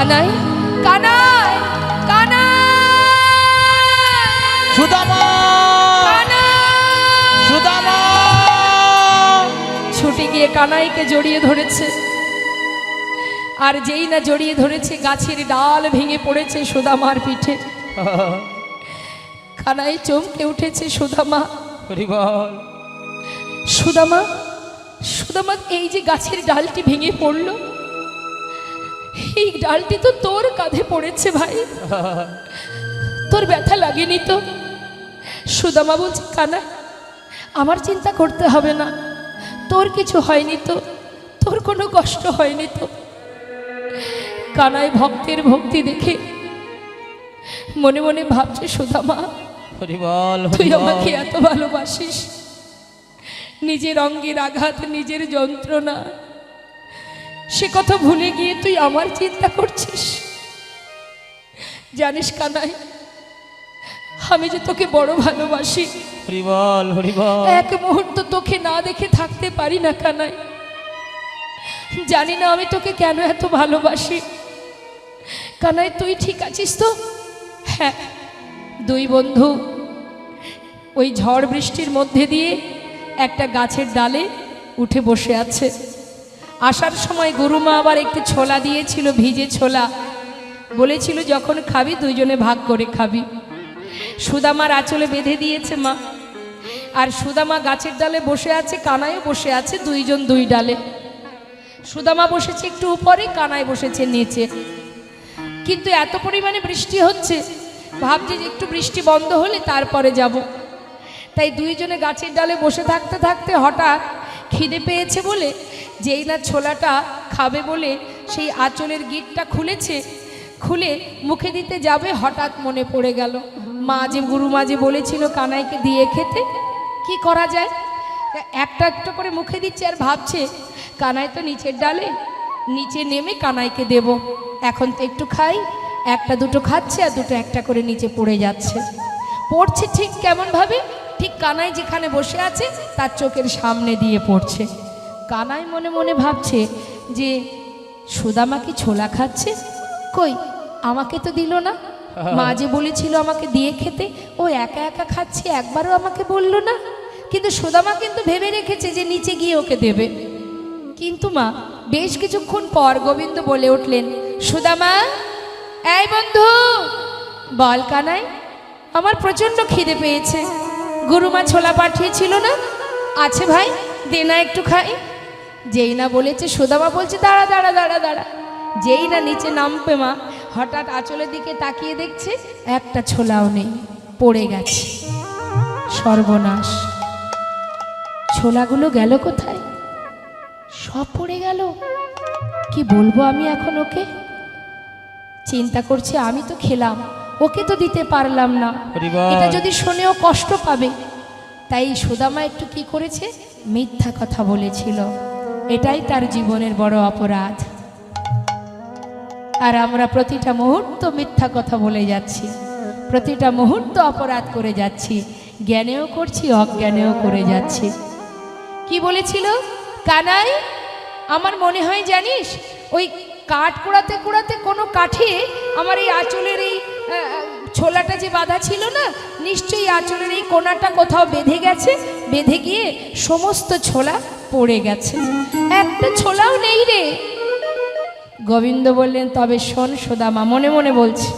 কানাই কানাই কানাই সুদামা সুদামা ছুটে গিয়ে কানাইকে জড়িয়ে ধরেছে। আর যেই না জড়িয়ে ধরেছে গাছের ডাল ভেঙে পড়েছে সুদামার পিঠে। কানাই চমকে উঠেছে। সুদামা সুদামা সুদামা, এই যে গাছের ডালটি ভেঙে পড়ল, এই ডালটি তো তোর কাঁধে পড়েছে ভাই, তোর ব্যথা লাগেনি তো? সুদামা বলছে, কানাই আমার চিন্তা করতে হবে না, তোর কিছু হয়নি তো, তোর কোনো কষ্ট হয়নি তো। কানাই ভক্তের ভক্তি দেখে মনে মনে ভাবছে, সুদামা তুই আমাকে এত ভালোবাসিস, নিজের অঙ্গের আঘাত, নিজের যন্ত্রণা, সে কথা ভুলে গিয়ে তুই আমার চিন্তা করছিস। জানিস কানাই, আমি যে তোকে বড় ভালোবাসি, এক মুহূর্ত তোকে না দেখে থাকতে পারি না কানাই। জানি না আমি তোকে কেন এত ভালোবাসি। কানাই তুই ঠিক আছিস তো? হ্যাঁ, দুই বন্ধু ওই ঝড় বৃষ্টির মধ্যে দিয়ে একটা গাছের ডালে উঠে বসে আছে। আসার সময় গুরুমা আবার একটু ছোলা দিয়েছিল, ভিজে ছোলা, বলেছিল যখন খাবি দুইজনে ভাগ করে খাবি। সুদামার আঁচলে বেঁধে দিয়েছে মা। আর সুদামা গাছের ডালে বসে আছে, কানাইও বসে আছে, দুইজন দুই ডালে। সুদামা বসেছে একটু উপরে, কানাই বসেছে নিচে। কিন্তু এত পরিমাণে বৃষ্টি হচ্ছে, ভাবছি যে একটু বৃষ্টি বন্ধ হলে তারপরে যাব। তাই দুইজনে গাছের ডালে বসে থাকতে থাকতে হঠাৎ খিদে পেয়েছে বলে, যেই না ছোলাটা খাবে বলে সেই আঁচলের গিঁটটা খুলেছে, খুলে মুখে দিতে যাবে, হঠাৎ মনে পড়ে গেল মা যে গুরুমা যে বলেছিল কানাইকে দিয়ে খেতে, কি করা যায়। একটা একটা করে মুখে দিচ্ছে আর ভাবছে, কানাই তো নিচের ডালে, নিচে নেমে কানাইকে দেব, এখন তো একটু খাই। একটা দুটো খাচ্ছে আর দুটো একটা করে নিচে পড়ে যাচ্ছে। পড়ছে ঠিক কেমন ভাবে, ঠিক কানাই যেখানে বসে আছে তার চোখের সামনে দিয়ে পড়ছে। কানাই মনে মনে ভাবছে যে সুদামা কি ছোলা খাচ্ছে, কই আমাকে তো দিল না, মা যে বলেছিল আমাকে দিয়ে খেতে, ও একা একা খাচ্ছে, একবারও আমাকে বলল না। কিন্তু সুদামা কিন্তু ভেবে রেখেছে যে নিচে গিয়ে ওকে দেবে। কিন্তু মা বেশ কিছুক্ষণ পর গোবিন্দ বলে উঠলেন, সুদামা এই বন্ধু বল। কানাই আমার প্রচণ্ড খিদে পেয়েছে, গুরুমা ছোলা পাঠিয়েছিল না, আছে ভাই দে না একটু খাই। যেই না বলেছে, সুদামা বলছে দাঁড়া দাঁড়া দাঁড়া দাঁড়া। যেই না নিচে নামবে মা, হঠাৎ আঁচলের দিকে তাকিয়ে দেখছে একটা ছোলাও নেই, পড়ে গেছে। সর্বনাশ, ছোলাগুলো গেল কোথায়? সব পড়ে গেল। কি বলবো আমি এখন ওকে? চিন্তা করছে, আমি তো খেলাম, ওকে তো দিতে পারলাম না, এটা যদি শোনেও কষ্ট পাবে। তাই সুদামা একটু কি করেছে, মিথ্যা কথা বলেছিল। এটাই তার জীবনের বড় অপরাধ। আর আমরা প্রতিটা মুহূর্ত মিথ্যা কথা বলে যাচ্ছি, প্রতিটা মুহূর্ত অপরাধ করে যাচ্ছি, জ্ঞানেও করছি অজ্ঞানেও করে যাচ্ছি। কি বলেছিল কানাই? আমার মনে হয় জানিস, ওই কাঠ কুড়াতে কুড়াতে কোনো কাঠে আমার এই আঁচলের এই ছোলাটা যে বাঁধা ছিল না, নিশ্চয়ই আঁচলের এই কোনাটা কোথাও বেঁধে গেছে, বেঁধে গিয়ে সমস্ত ছোলা পড়ে গেছে, একটা ছোলাও নেই রে। গোবিন্দ বললেন, তবে শোন সুদামা, মনে মনে বলছি,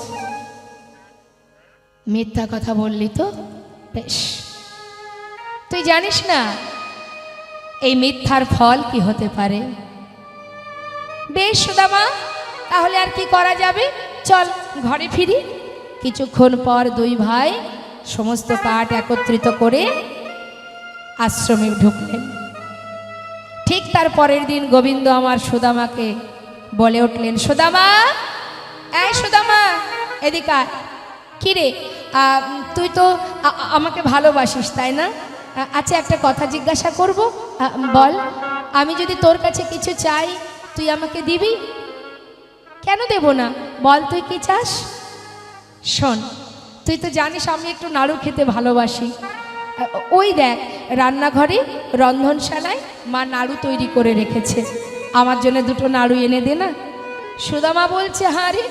মিথ্যা কথা বললি তো বেশ, তুই জানিস না এই মিথ্যার ফল কি হতে পারে। বেশ সুদামা, তাহলে আর কি করা যাবে, চল ঘরে ফিরি। কিছুক্ষণ পর দুই ভাই সমস্ত কাঠ একত্রিত করে আশ্রমে ঢুকলেন। ঠিক তার পরের দিন গোবিন্দ আমার সুদামাকে বলে উঠলেন, সুদামা এই সুদামা এদিকে আয়। কি রে, তুই তো আমাকে ভালোবাসিস তাই না? আচ্ছা একটা কথা জিজ্ঞাসা করব, বল, আমি যদি তোর কাছে কিছু চাই তুই আমাকে দিবি? কেন দেব না, বল তুই কি চাস? শোন, তুই তো জানিস আমি একটু নাড়ু খেতে ভালোবাসি। ওই দেখ রান্নাঘরে রন্ধনশালায় মা নাড়ু তৈরি করে রেখেছে, আমার জন্য দুটো নাড়ু এনে দে না। সুদামা বলছে, হারে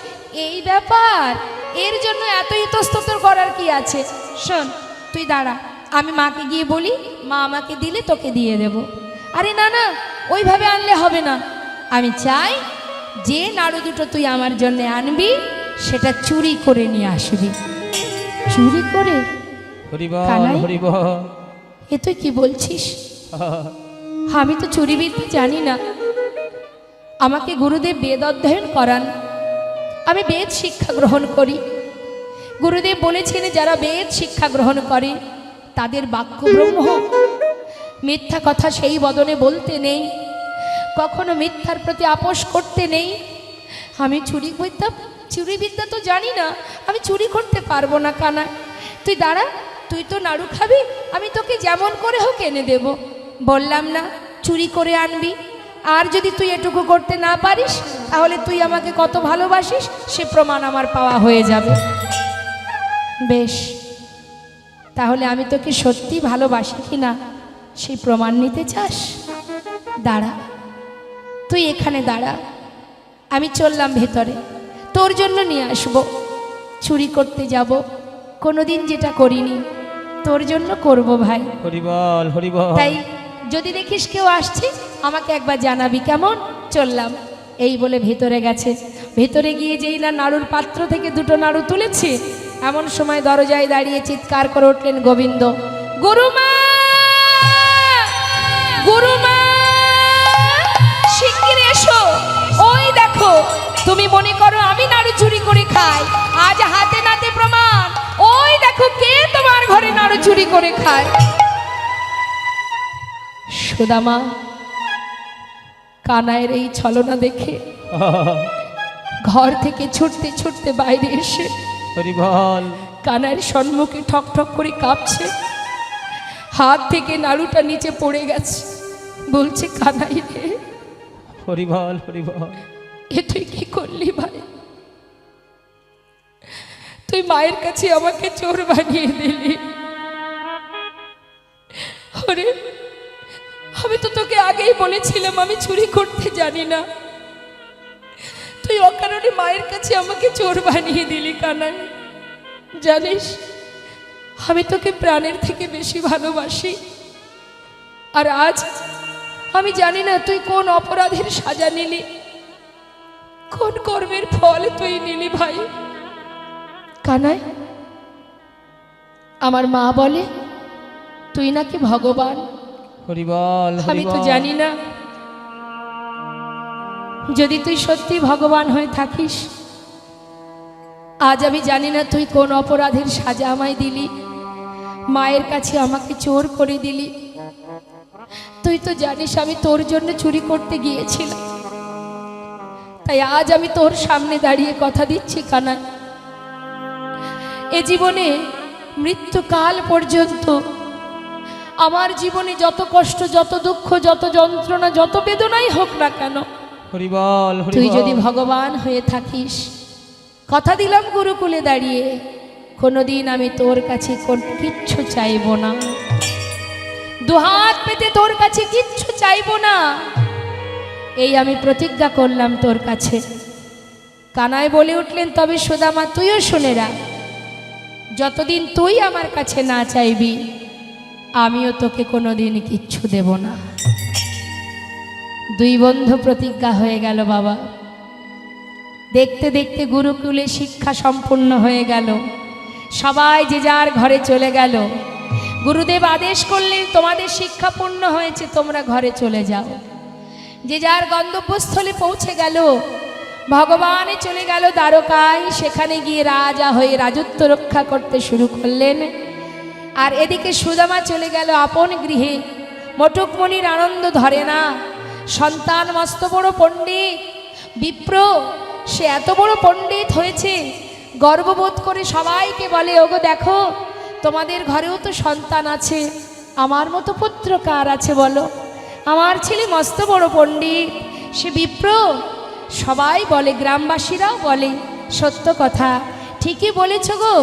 এই ব্যাপার, এর জন্য এত ইতস্তত করার কি আছে? শোন, তুই দাঁড়া, আমি মাকে গিয়ে বলি, মা আমাকে দিলে তোকে দিয়ে দেব। আরে না না, ওইভাবে আনলে হবে না, আমি চাই যে নাড়ু দুটো তুই আমার জন্য আনবি সেটা চুরি করে নিয়ে আসবি। চুরি করে? হরিবল হরিবল। এ তুই কি বলছিস? আমি তো চুরিবিদ্যা জানি না। আমাকে গুরুদেব বেদ অধ্যয়ন করান, আমি বেদ শিক্ষা গ্রহণ করি। গুরুদেব বলেছেন যারা বেদ শিক্ষা গ্রহণ করে তাদের বাক্য ব্রহ্ম, মিথ্যা কথা সেই বদনে বলতে নেই, কখনো মিথ্যার প্রতি আপোষ করতে নেই। আমি চুরিবিদ্যা তো জানি না, আমি চুরি করতে পারবো না। কানা তুই দাঁড়া, তুই তো নাড়ু খাবি, আমি তোকে যেমন করে হোক এনে দেব। বললাম না চুরি করে আনবি। আর যদি তুই এটুকু করতে না পারিস তাহলে তুই আমাকে কত ভালোবাসিস সে প্রমাণ আমার পাওয়া হয়ে যাবে। বেশ, তাহলে আমি তোকে সত্যি ভালোবাসি কি না সেই প্রমাণ নিতে চাস? দাঁড়া, তুই এখানে দাঁড়া, আমি চললাম ভেতরে, তোর জন্য নিয়ে আসবো। চুরি করতে যাব, কোনোদিন যেটা করিনি, তোর জন্য করব ভাই। হরিবল হরিবল। তাই যদি দেখিস কেউ আসছে আমাকে একবার জানাবি, কেমন? চললাম। এই বলে ভেতরে গেছে। ভেতরে গিয়ে যেই না নাড়ুর পাত্র থেকে দুটো নাড়ু তুলেছে, এমন সময় দরজায় দাঁড়িয়ে চিৎকার করে উঠলেন গোবিন্দ, গুরুমা, গুরুমা, শিগগির এসো। ওই দেখো, তুমি মনে করো আমি নাড়ু চুরি করে খাই, আজ হাতে নাতে প্রমাণ। ওই দেখো কে তোমার ঘরে নাড়ু চুরি করে খায়। সুদামা কানাইয়ের এই ছলনা দেখে ঘর থেকে ছুটতে ছুটতে বাইরে এসে হরিবল কানাইয়ের সম্মুখে ঠক ঠক করে কাঁপছে, হাত থেকে নাড়ুটা নিচে পড়ে গেছে। বলছে, কানাই রে, হরিবল হরিবল। এ তুই কি করলি ভাই? তুই মায়ের কাছে আমাকে চোর বানিয়ে দিলি। ওরে, আমি তো তোকে আগেই বলেছিলাম আমি চুরি করতে জানি না, তুই অকারণে মায়ের কাছে আমাকে চোর বানিয়ে দিলি। কানাই, জানিস আমি তোকে প্রাণের থেকে বেশি ভালোবাসি। আর আজ আমি জানি না তুই কোন অপরাধের সাজা নিলি, কোন কর্মের ফল তুই নিলি ভাই। কানাই, আমার মা বলে তুই নাকি ভগবান। হরিবল। আমি তো জানি না, যদি তুই সত্যি ভগবান হয়ে থাকিস, আজ আমি জানি না তুই কোন অপরাধের সাজা আমায় দিলি, মায়ের কাছে আমাকে চোর করে দিলি। তুই তো জানিস আমি তোর জন্য চুরি করতে গিয়েছিলাম, তাই আজ আমি তোর সামনে দাঁড়িয়ে কথা দিচ্ছি কানাই, এ জীবনে মৃত্যুকাল পর্যন্ত আমার জীবনে যত কষ্ট, যত দুঃখ, যত যন্ত্রণা, যত বেদনাই হোক না কেন, হরিবল তুই যদি ভগবান হয়ে থাকিস, কথা দিলাম গুরুকুলে দাঁড়িয়ে কোনোদিন আমি তোর কাছে কিচ্ছু চাইব না, দুহাত পেতে তোর কাছে কিচ্ছু চাইব না, এই আমি প্রতিজ্ঞা করলাম তোর কাছে। কানাই বলে উঠলেন, তবে সুদামা তুইও শুনে রাখ, যতদিন তুই আমার কাছে না চাইবি আমিও তোকে কোনোদিন কিচ্ছু দেব না। দুই বন্ধু প্রতিজ্ঞা হয়ে গেল বাবা। দেখতে দেখতে গুরুকুলে শিক্ষা সম্পূর্ণ হয়ে গেল, সবাই যে যার ঘরে চলে গেল। গুরুদেব আদেশ করলেন, তোমাদের শিক্ষা পূর্ণ হয়েছে, তোমরা ঘরে চলে যাও। যে যার গন্তব্যস্থলে পৌঁছে গেল। ভগবানে চলে গেল দ্বারকায়, সেখানে গিয়ে রাজা হয়ে রাজত্ব রক্ষা করতে শুরু করলেন। আর এদিকে সুদামা চলে গেল আপন গৃহে। মটুকমণির আনন্দ ধরে না, সন্তান মস্ত বড় পণ্ডিত, বিপ্র, সে এত বড় পণ্ডিত হয়েছে, গর্ববোধ করে সবাইকে বলে, ওগো দেখো তোমাদের ঘরেও তো সন্তান আছে, আমার মতো পুত্র কার আছে বলো, আমার ছেলে মস্ত বড় পণ্ডিত, সে বিপ্র। সবাই বলে, গ্রামবাসীরাও বলে, সত্য কথা, ঠিকই বলেছ গো,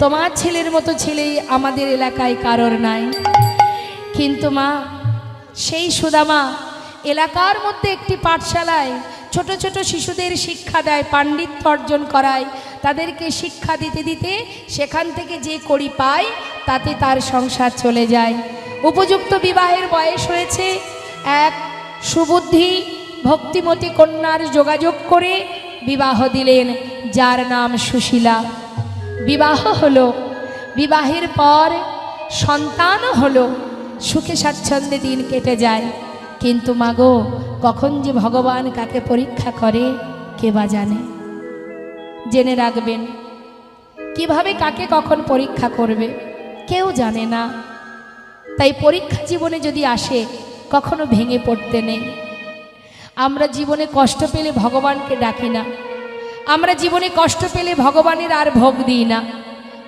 তোমার ছেলের মতো ছেলে আমাদের এলাকায় কারোর নাই। কিন্তু মা, সেই সুদামা এলাকার মধ্যে একটি পাঠশালায় ছোট ছোট শিশুদের শিক্ষা দেয়, পাণ্ডিত্য অর্জন করায়, তাদেরকে শিক্ষা দিতে দিতে সেখান থেকে যে কড়ি পায় তাতে তার সংসার চলে যায়। উপযুক্ত বিবাহের বয়স হয়েছে, এক সুবুদ্ধি ভক্তিমতী কন্যার যোগাযোগ করে বিবাহ দিলেন, যার নাম সুশীলা। বিবাহ হলো, বিবাহের পর সন্তানও হলো, সুখে স্বাচ্ছন্দ্যে দিন কেটে যায়। কিন্তু মাগো, কখন যে ভগবান কাকে পরীক্ষা করে কে বা জানে। জেনে রাখবেন, কিভাবে কাকে কখন পরীক্ষা করবে কেউ জানে না। তাই পরীক্ষা জীবনে যদি আসে কখনো ভেঙে পড়তে নেই। আমরা জীবনে কষ্ট পেলে ভগবানকে ডাকি না, আমরা জীবনে কষ্ট পেলে ভগবানের আর ভোগ দিই না।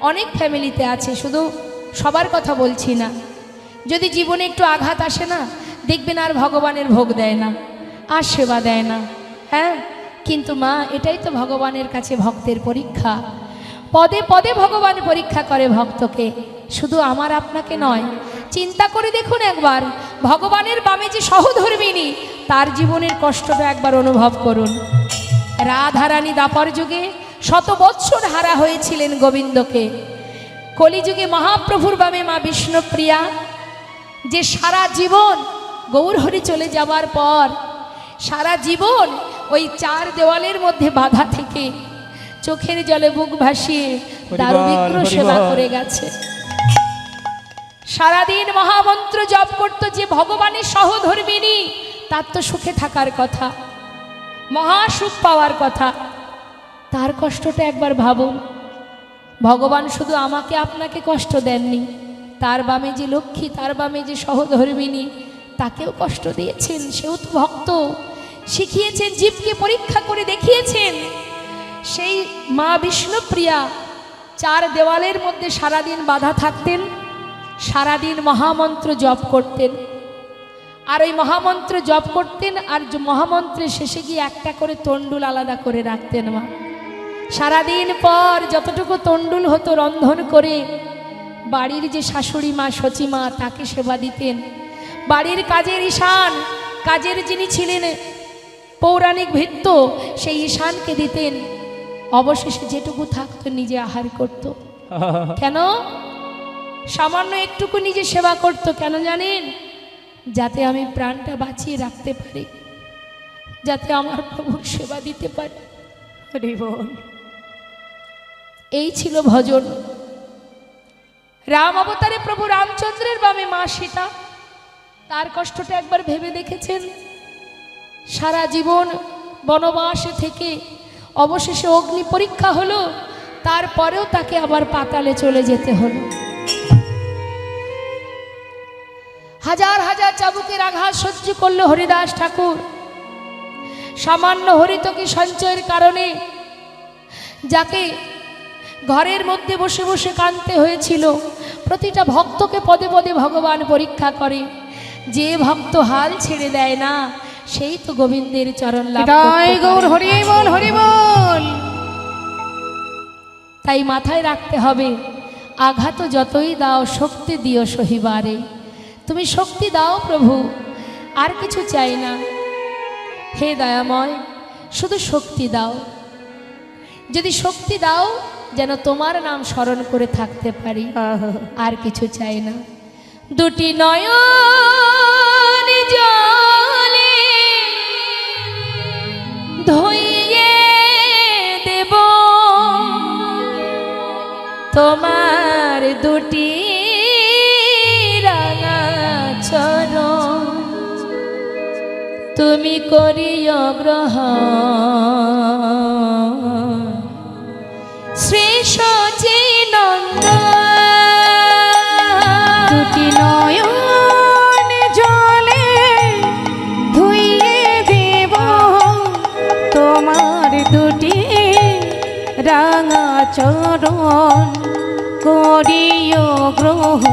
অনেক ফ্যামিলিতে আছে, শুধু সবার কথা বলছি না, যদি জীবনে একটু আঘাত আসে না, দেখবেন আর ভগবানের ভোগ দেয় না, আর সেবা দেয় না। হ্যাঁ, কিন্তু মা, এটাই তো ভগবানের কাছে ভক্তের পরীক্ষা। পদে পদে ভগবান পরীক্ষা করে ভক্তকে, শুধু আমার আপনাকে নয়। চিন্তা করে দেখুন একবার, ভগবানের বামে যে সহধর্মিণী, তার জীবনের কষ্টটা একবার অনুভব করুন। রাধারানী দাপর যুগে শত বৎসর হারা হয়েছিলেন গোবিন্দকে। কলিযুগে মহাপ্রভুর বামে মা বিষ্ণুপ্রিয়া, যে সারা জীবন গৌরহরি চলে যাবার পর সারা জীবন ওই চার দেওয়ালের মধ্যে বাধা থেকে চোখের জলে বুক ভাসিয়ে দারুবিগ্র সেবা করে গেছে। সারাদিন মহামন্ত্র জপ করত, যে ভগবানের সহধর্মিণী, তার তো সুখে থাকার কথা, মহাসুখ পাওয়ার কথা। তার কষ্টটা একবার ভাবুন। ভগবান শুধু আমাকে আপনাকে কষ্ট দেননি, তার বামে যে লক্ষ্মী, তার বামে যে সহধর্মিণী, তাকেও কষ্ট দিয়েছেন। সেও তো ভক্ত, শিখিয়েছেন, জীবকে পরীক্ষা করে দেখিয়েছেন। সেই মা বিষ্ণুপ্রিয়া চার দেওয়ালের মধ্যে সারাদিন বাধা থাকতেন, সারাদিন মহামন্ত্র জপ করতেন। আর ওই মহামন্ত্র জপ করতেন, আর মহামন্ত্রের শেষে গিয়ে একটা করে তণ্ডুল আলাদা করে রাখতেন মা। সারাদিন পর যতটুকু তণ্ডুল হতো রন্ধন করে বাড়ির যে শাশুড়ি মা, সচিমা, তাকে সেবা দিতেন। বাড়ির কাজের ঈশান, কাজের যিনি ছিলেন পৌরাণিক ভৃত্য, সেই ঈশানকে দিতেন। অবশেষে যেটুকু থাকতো নিজে আহার করত। কেন? সামান্য একটুকু নিজে সেবা করত, কেন জানেন? যাতে আমি প্রাণটা বাঁচিয়ে রাখতে পারি, যাতে আমার প্রভুর সেবা দিতে পারি। এই ছিল ভজন। রাম অবতারে প্রভু রামচন্দ্রের বামে মা সীতা, তার কষ্টটা একবার ভেবে দেখেছেন? সারা জীবন বনবাসে থেকে অবশেষে অগ্নি পরীক্ষা হলো, তারপরেও তাকে আবার পাতালে চলে যেতে হলো। হাজার হাজার চাবুকের আঘাত সহ্য করলো হরিদাস ঠাকুর। সামান্য হরিতকি সঞ্চয়ের কারণে যাকে ঘরের মধ্যে বসে বসে কাঁদতে হয়েছিল, প্রতিটা ভক্তকে পদে পদে ভগবান পরীক্ষা করে। যে ভক্ত হাল ছেড়ে দেয় না, সেই তো গোবিন্দের চরণ লাভ করতে পারে। তাই মাথায় রাখতে হবে, আঘাত যতই দাও শক্তি দিও সহিবারে। তুমি শক্তি দাও প্রভু, আর কিছু চাই না। হে দয়াময়, শুধু শক্তি দাও। যদি শক্তি দাও, যেন তোমার নাম স্মরণ করে থাকতে পারি, আর কিছু চাই না। দুটি নয়ন জলে ধুইয়ে দেব তোমার দুটি রাঙা চরণ, তুমি করিও গ্রহণ শ্রী সচিনন্দন। দুটি নয়ন জলে ধুইয়ে দেব তোমার দুটি রাঙা চরণ, করিও গ্রহণ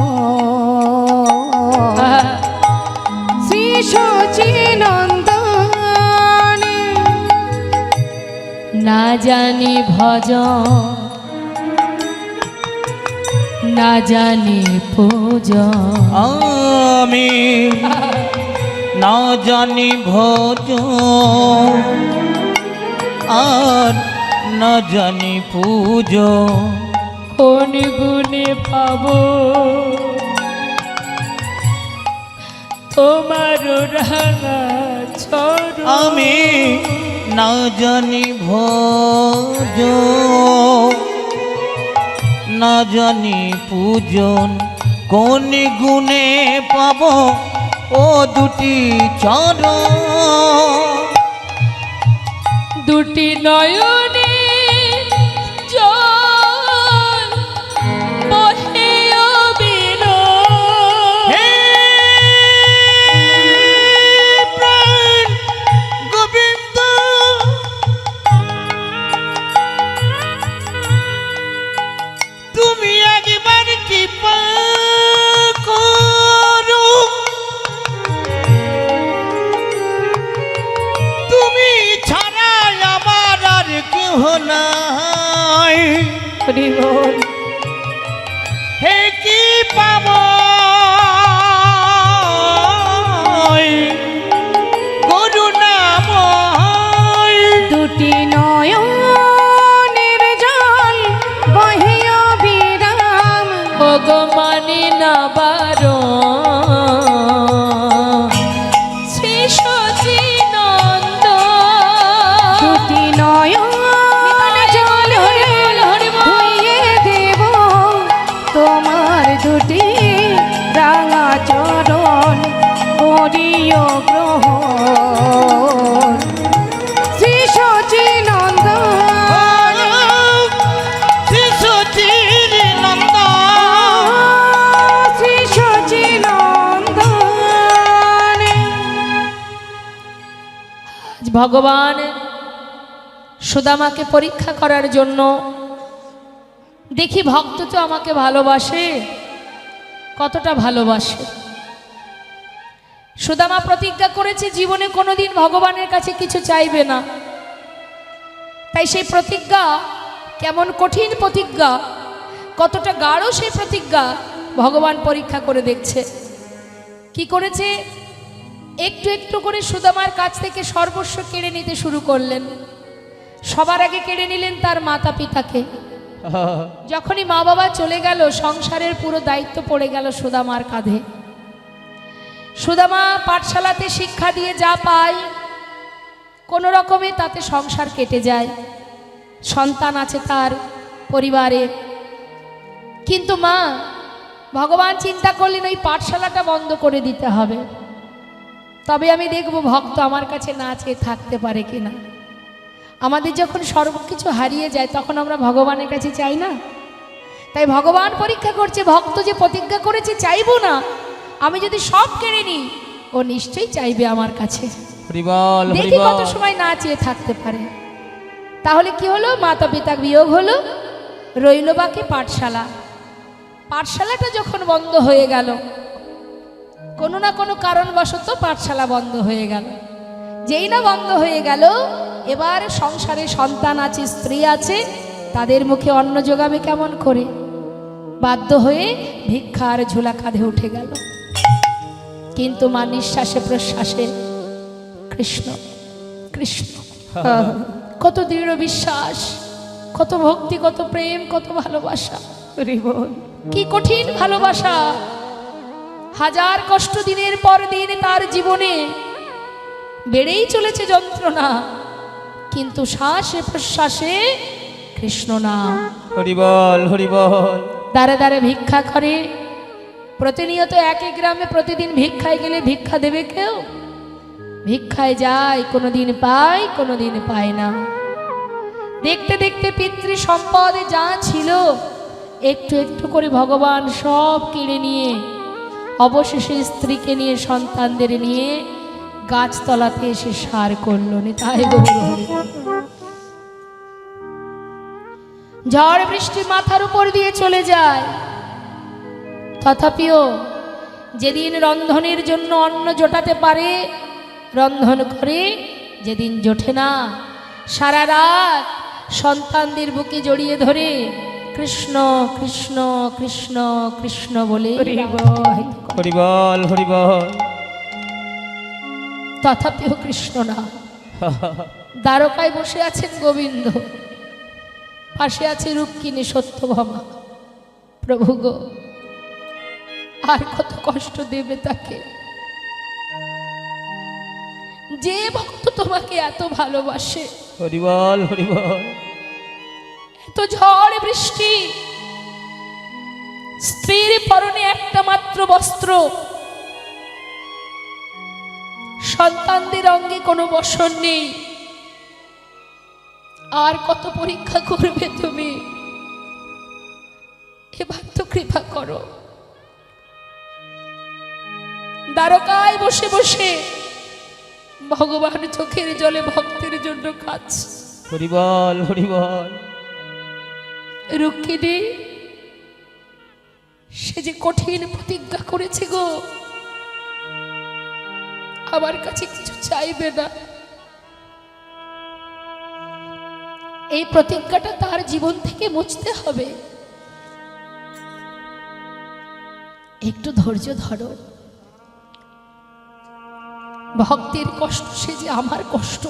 শ্রী সচিনন্দন। না জানি ভজন, না জানি পূজন, আমি না জানি ভজন, আর না জানি পুজো কোন গুণে পাবো তোমার রাঙা চরণ। আমি না জানি ভোজ না জানি পূজন কোন গুণে পাব ও দুটি চরণ। দুটি নয়নে জল বহে অবিরাম। হে প্রাণ গোবিন্দ তুমি একবার কৃপা করো তুমি ছাড়া আমার আর কেহ নাই। হরি বল। হে কি পাব করুণাময় দুটি নয়নের জল বহে অবিরাম। ভগবানী না বারণ শ্রী সচিনন্দ। দুটি নয়ন জল ধুইয়ে দেব তোমার দুটি রাঙা চরণ করিও গ্রহণ। শ্রী সচিনন্দন শিশুটির নন্দ শ্রী সচিনন্দন। আজ ভগবান সুদামাকে পরীক্ষা করার জন্য দেখি ভক্ত তো আমাকে ভালোবাসে, কতটা ভালোবাসে। সুদামা প্রতিজ্ঞা করেছে জীবনে কোনোদিন ভগবানের কাছে কিছু চাইবে না। তাই সেই প্রতিজ্ঞা কেমন কঠিন প্রতিজ্ঞা, কতটা গাঢ় সেই প্রতিজ্ঞা ভগবান পরীক্ষা করে দেখছে। কি করেছে, একটু একটু করে সুদামার কাছ থেকে সর্বস্ব কেড়ে নিতে শুরু করলেন। সবার আগে কেড়ে নিলেন তার মাতা পিতাকে। যখনই মা বাবা চলে গেল সংসারের পুরো দায়িত্ব পড়ে গেল সুদামার কাঁধে। সুদামা পাঠশালাতে শিক্ষা দিয়ে যা পায় কোনো রকমে তাতে সংসার কেটে যায়, সন্তান আছে তার পরিবারে। কিন্তু মা ভগবান চিন্তা করলেন ওই পাঠশালাটা বন্ধ করে দিতে হবে, তবে আমি দেখব ভক্ত আমার কাছে না চেয়ে থাকতে পারে কিনা। আমাদের যখন সর্বকিছু হারিয়ে যায় তখন আমরা ভগবানের কাছে চাই না। তাই ভগবান পরীক্ষা করছে, ভক্ত যে প্রতিজ্ঞা করেছে চাইবো না, আমি যদি সব কেড়ে নিই ও নিশ্চয়ই চাইবে আমার কাছে। হরিবল দেখি কত হরিবল সময় না চেয়ে থাকতে পারে। তাহলে কি হলো, মাতা পিতা বিয়োগ হলো, রইল বাকি পাঠশালা। পাঠশালাটা যখন বন্ধ হয়ে গেল, কোনো না কোনো কারণবশত পাঠশালা বন্ধ হয়ে গেল। যেই না বন্ধ হয়ে গেল, এবার সংসারে সন্তান আছে, স্ত্রী আছে, তাদের মুখে অন্ন জোগাবে কেমন করে? বাধ্য হয়ে ভিক্ষার ঝোলা কাঁধে উঠে গেল। কিন্তু মা নিঃশ্বাসে প্রশ্বাসে কৃষ্ণ কৃষ্ণ, কত দৃঢ় বিশ্বাস, কত ভক্তি, কত প্রেম, কত ভালোবাসা। হরি বল। কি কঠিন ভালোবাসা! হাজার কষ্ট দিনের পর দিন তার জীবনে বেড়েই চলেছে যন্ত্রণা, কিন্তু শ্বাসে প্রশ্বাসে কৃষ্ণ নাম। হরিবল হরিবল দাঁড়ে দাঁড়ে ভিক্ষা করে। প্রতিনিয়ত একই গ্রামে প্রতিদিন ভিক্ষায় গেলে ভিক্ষা দেবে কেউ? ভিক্ষায় যায়, কোনোদিন পায়, কোনোদিন পায় না। দেখতে দেখতে পিতৃ সম্পদে যা ছিল একটু একটু করে ভগবান সব কেড়ে নিয়ে অবশেষে স্ত্রীকে নিয়ে সন্তানদের নিয়ে গাছতলাতে এসে সার করলো। তাই ঝড় বৃষ্টি মাথার উপর দিয়ে চলে যায়, তথাপিও যেদিন রন্ধনের জন্য অন্ন জোটাতে পারে রন্ধন করে, যেদিন জোটে না সারা রাত সন্তানদের বুকে জড়িয়ে ধরে কৃষ্ণ কৃষ্ণ কৃষ্ণ কৃষ্ণ বলে হরিবল হরিবল তথাপিও কৃষ্ণ না। দ্বারকায় বসে আছেন গোবিন্দ, পাশে আছে রুক্মিণী সত্যভামা। প্রভু গো, আর কত কষ্ট দেবে তাকে? যে ভক্ত তোমাকে এত ভালোবাসে, হরিবল হরিবল। এত ঝড় বৃষ্টি, স্ত্রীর পরনে একটা মাত্র বস্ত্র, সন্তানদের অঙ্গে কোনো বসন নেই, আর কত পরীক্ষা করবে তুমি? এবার তো কৃপা করো। দ্বারকায় বসে বসে ভগবান চোখের জলে ভক্তের জন্য কাঁদছে। হরিবল হরিবল। রুক্মিণী, সে যে কঠিন প্রতিজ্ঞা করেছে গো, আমার কাছে কিছু চাইবে না। এই প্রতিজ্ঞাটা তার জীবন থেকে মুছতে হবে। একটু ধৈর্য ধরো। ভক্তের কষ্ট সে যে আমার কষ্ট।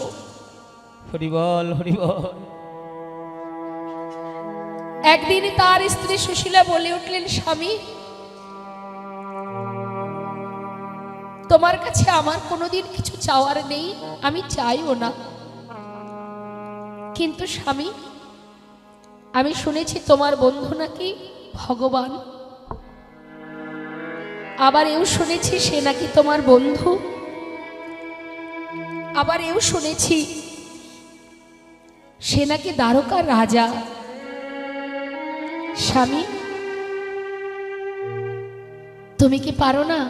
হরিবল হরিবল। একদিন তার স্ত্রী সুশীলা বলে উঠলেন, স্বামী, তোমার কাছে আমার কোনোদিন কিছু চাওয়ার নেই, আমি চাইও না। কিন্তু স্বামী, আমি শুনেছি তোমার বন্ধু নাকি ভগবান, আবার এও শুনেছি সে নাকি তোমার বন্ধু, আবার এও শুনেছি সে নাকি দ্বারকার রাজা। স্বামী, তুমি কি পারো না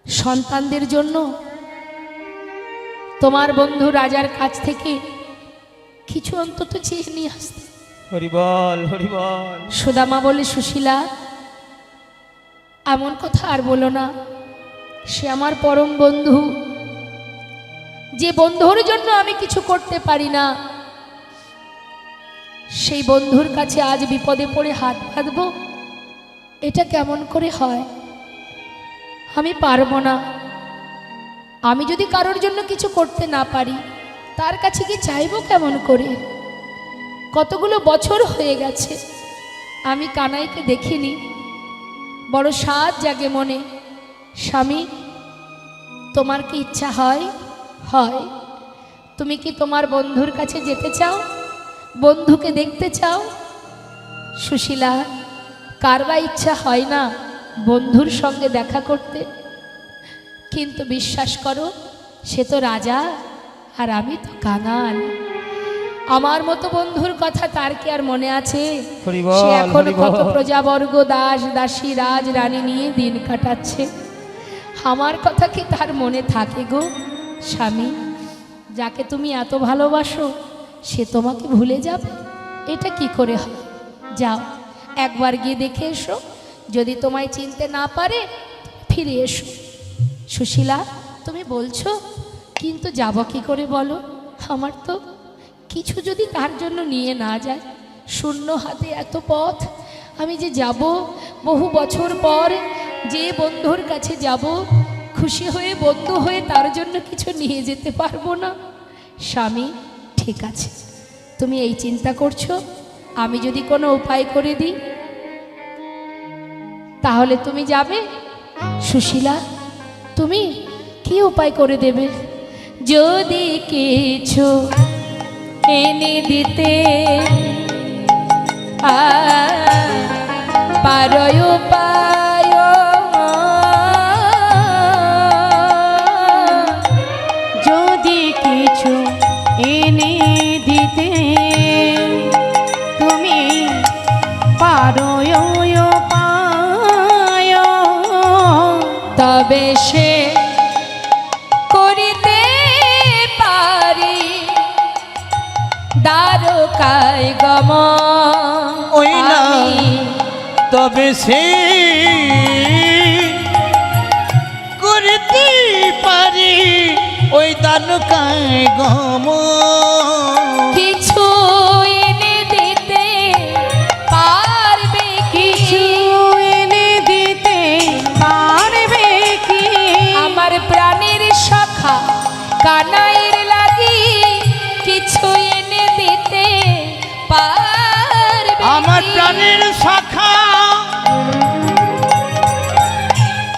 সন্তানদের জন্য তোমার বন্ধু রাজার কাছ থেকে কিছু অন্তত চেয়ে নিয়ে আসতে? হরিবল হরিবল। সুদামা বলে, সুশীলা, এমন কথা আর বলো না। সে আমার পরম বন্ধু, যে বন্ধুর জন্য আমি কিছু করতে পারি না, সেই বন্ধুর কাছে আজ বিপদে পড়ে হাত বাঁধবো, এটা কেমন করে হয়? আমি পারবো না। আমি যদি কারোর জন্য কিছু করতে না পারি, তার কাছে কি চাইবো কেমন করে? কতগুলো বছর হয়ে গেছে আমি কানাইকে দেখিনি, বড় সাধ জাগে মনে। স্বামী, তোমার কি ইচ্ছা হয়? হয়। তুমি কি তোমার বন্ধুর কাছে যেতে চাও? বন্ধুকে দেখতে চাও? সুশীলা, কার বা ইচ্ছা হয় না বন্ধুর সঙ্গে দেখা করতে? কিন্তু বিশ্বাস করো, সে তো রাজা আর আমি তো কাঙাল। আমার মতো বন্ধুর কথা তার কি আর মনে আছে? হরিবল, সে এখন হরিবল। কত প্রজাবর্গ, দাস দাসী, রাজ রানী নিয়ে দিন কাটাচ্ছে। আমার কথা কি তার মনে থাকে গো? স্বামী, যাকে তুমি এত ভালোবাসো সে তোমাকে ভুলে যাবে? এটা কি করে হয়? যাও, একবার গিয়ে দেখে এসো। যদি তোমায় চিনতে না পারে, ফিরে এসো। সুশীলা, তুমি বলছো, কিন্তু যাব কি করে বলো? আমার তো কিছু যদি তার জন্য নিয়ে না যায়, শূন্য হাতে এত পথ আমি যে যাব, বহু বছর পর যে বন্ধুর কাছে যাব, খুশি হয়ে বন্ধু হয়ে তার জন্য কিছু নিয়ে যেতে পারবো না। স্বামী, ঠিক আছে, তুমি এই চিন্তা করছো, আমি যদি কোনো উপায় করে দিই তাহলে তুমি যাবে? সুশীলা, তুমি কি উপায় করে দেবে? যদি কিছু এনে দিতে পারো উপায়, যদি কিছু এনে দিতে তুমি পারো উপায়, তবে সে করিতে পারি দ্বারকায় গমন। ওই না, আমি তবে সে করতে পারি ওই দ্বারকায় গমন। কিছু এনে দিতে পারবে কি? কিছু এনে দিতে পারবে কি? আমার প্রাণের সখা কানাইয়ের লাগি শাখা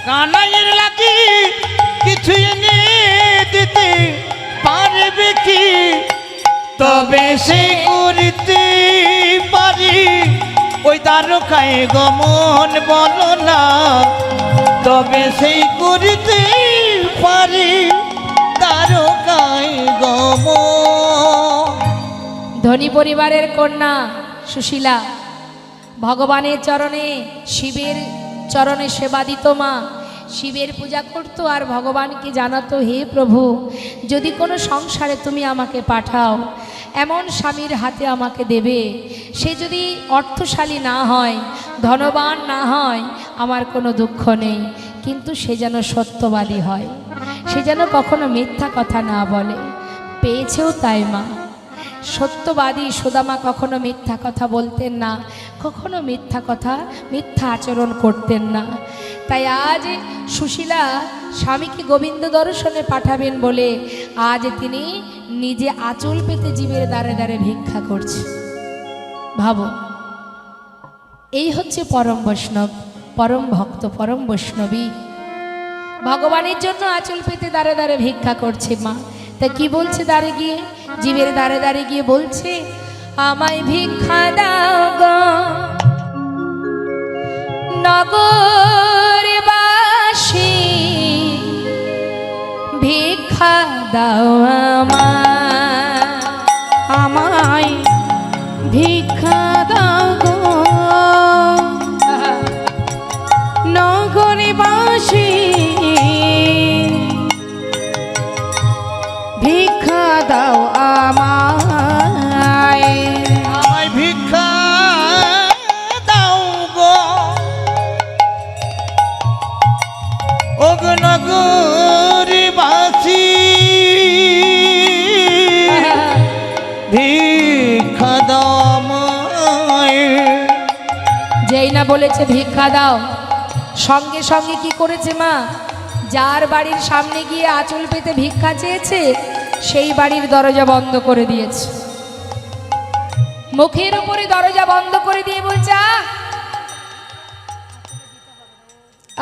কানাইয়ের লাগি কিছু এনে দিতে পারবে কি তবে সে করতে পারি ওই দ্বারকায় গমন বলো না তবে সেই করতে পারি দ্বারকায় গমন। ধনী পরিবারের কন্যা সুশীলা ভগবানের চরণে শিবের চরণে সেবা দিত মা, শিবের পূজা করতো আর ভগবানকে জানাতো, হে প্রভু যদি কোনো সংসারে তুমি আমাকে পাঠাও, এমন স্বামীর হাতে আমাকে দেবে, সে যদি অর্থশালী না হয়, ধনবান না হয়, আমার কোনো দুঃখ নেই, কিন্তু সে যেন সত্যবাদী হয়, সে যেন কখনো মিথ্যা কথা না বলে। পেয়েছেও তাই মা, সত্যবাদী সুদামা কখনো মিথ্যা কথা বলতেন না, কখনো মিথ্যা আচরণ করতেন না। তাই আজ সুশীলা স্বামীকে গোবিন্দ দর্শনে পাঠাবেন বলে আজ তিনি নিজে আঁচল পেতে জীবের দ্বারে দ্বারে ভিক্ষা করছে। ভাবো, এই হচ্ছে পরম বৈষ্ণব, পরম ভক্ত, পরম বৈষ্ণবী, ভগবানের জন্য আঁচল পেতে দ্বারে দ্বারে ভিক্ষা করছে মা। তা কি বলছে দ্বারে গিয়ে, জীবের দ্বারে দ্বারে গিয়ে বলছে, আমায় ভিক্ষা দাও গো নগরবাসী, ভিক্ষা দাও আমায় ভিক্ষা দাও গো নগরবাসী, ভিক্ষা দাও আমায়, আমায় ভিক্ষা দাও গো ওগো নগরবাসী, ভিক্ষা দাও আমায়। যেই না বলেছে ভিক্ষা দাও, সঙ্গে সঙ্গে কি করেছে মা, যার বাড়ির সামনে গিয়ে আঁচল পেতে ভিক্ষা চেয়েছে সেই বাড়ির দরজা বন্ধ করে দিয়েছে, মুখের উপরে দরজা বন্ধ করে দিয়ে বলছে,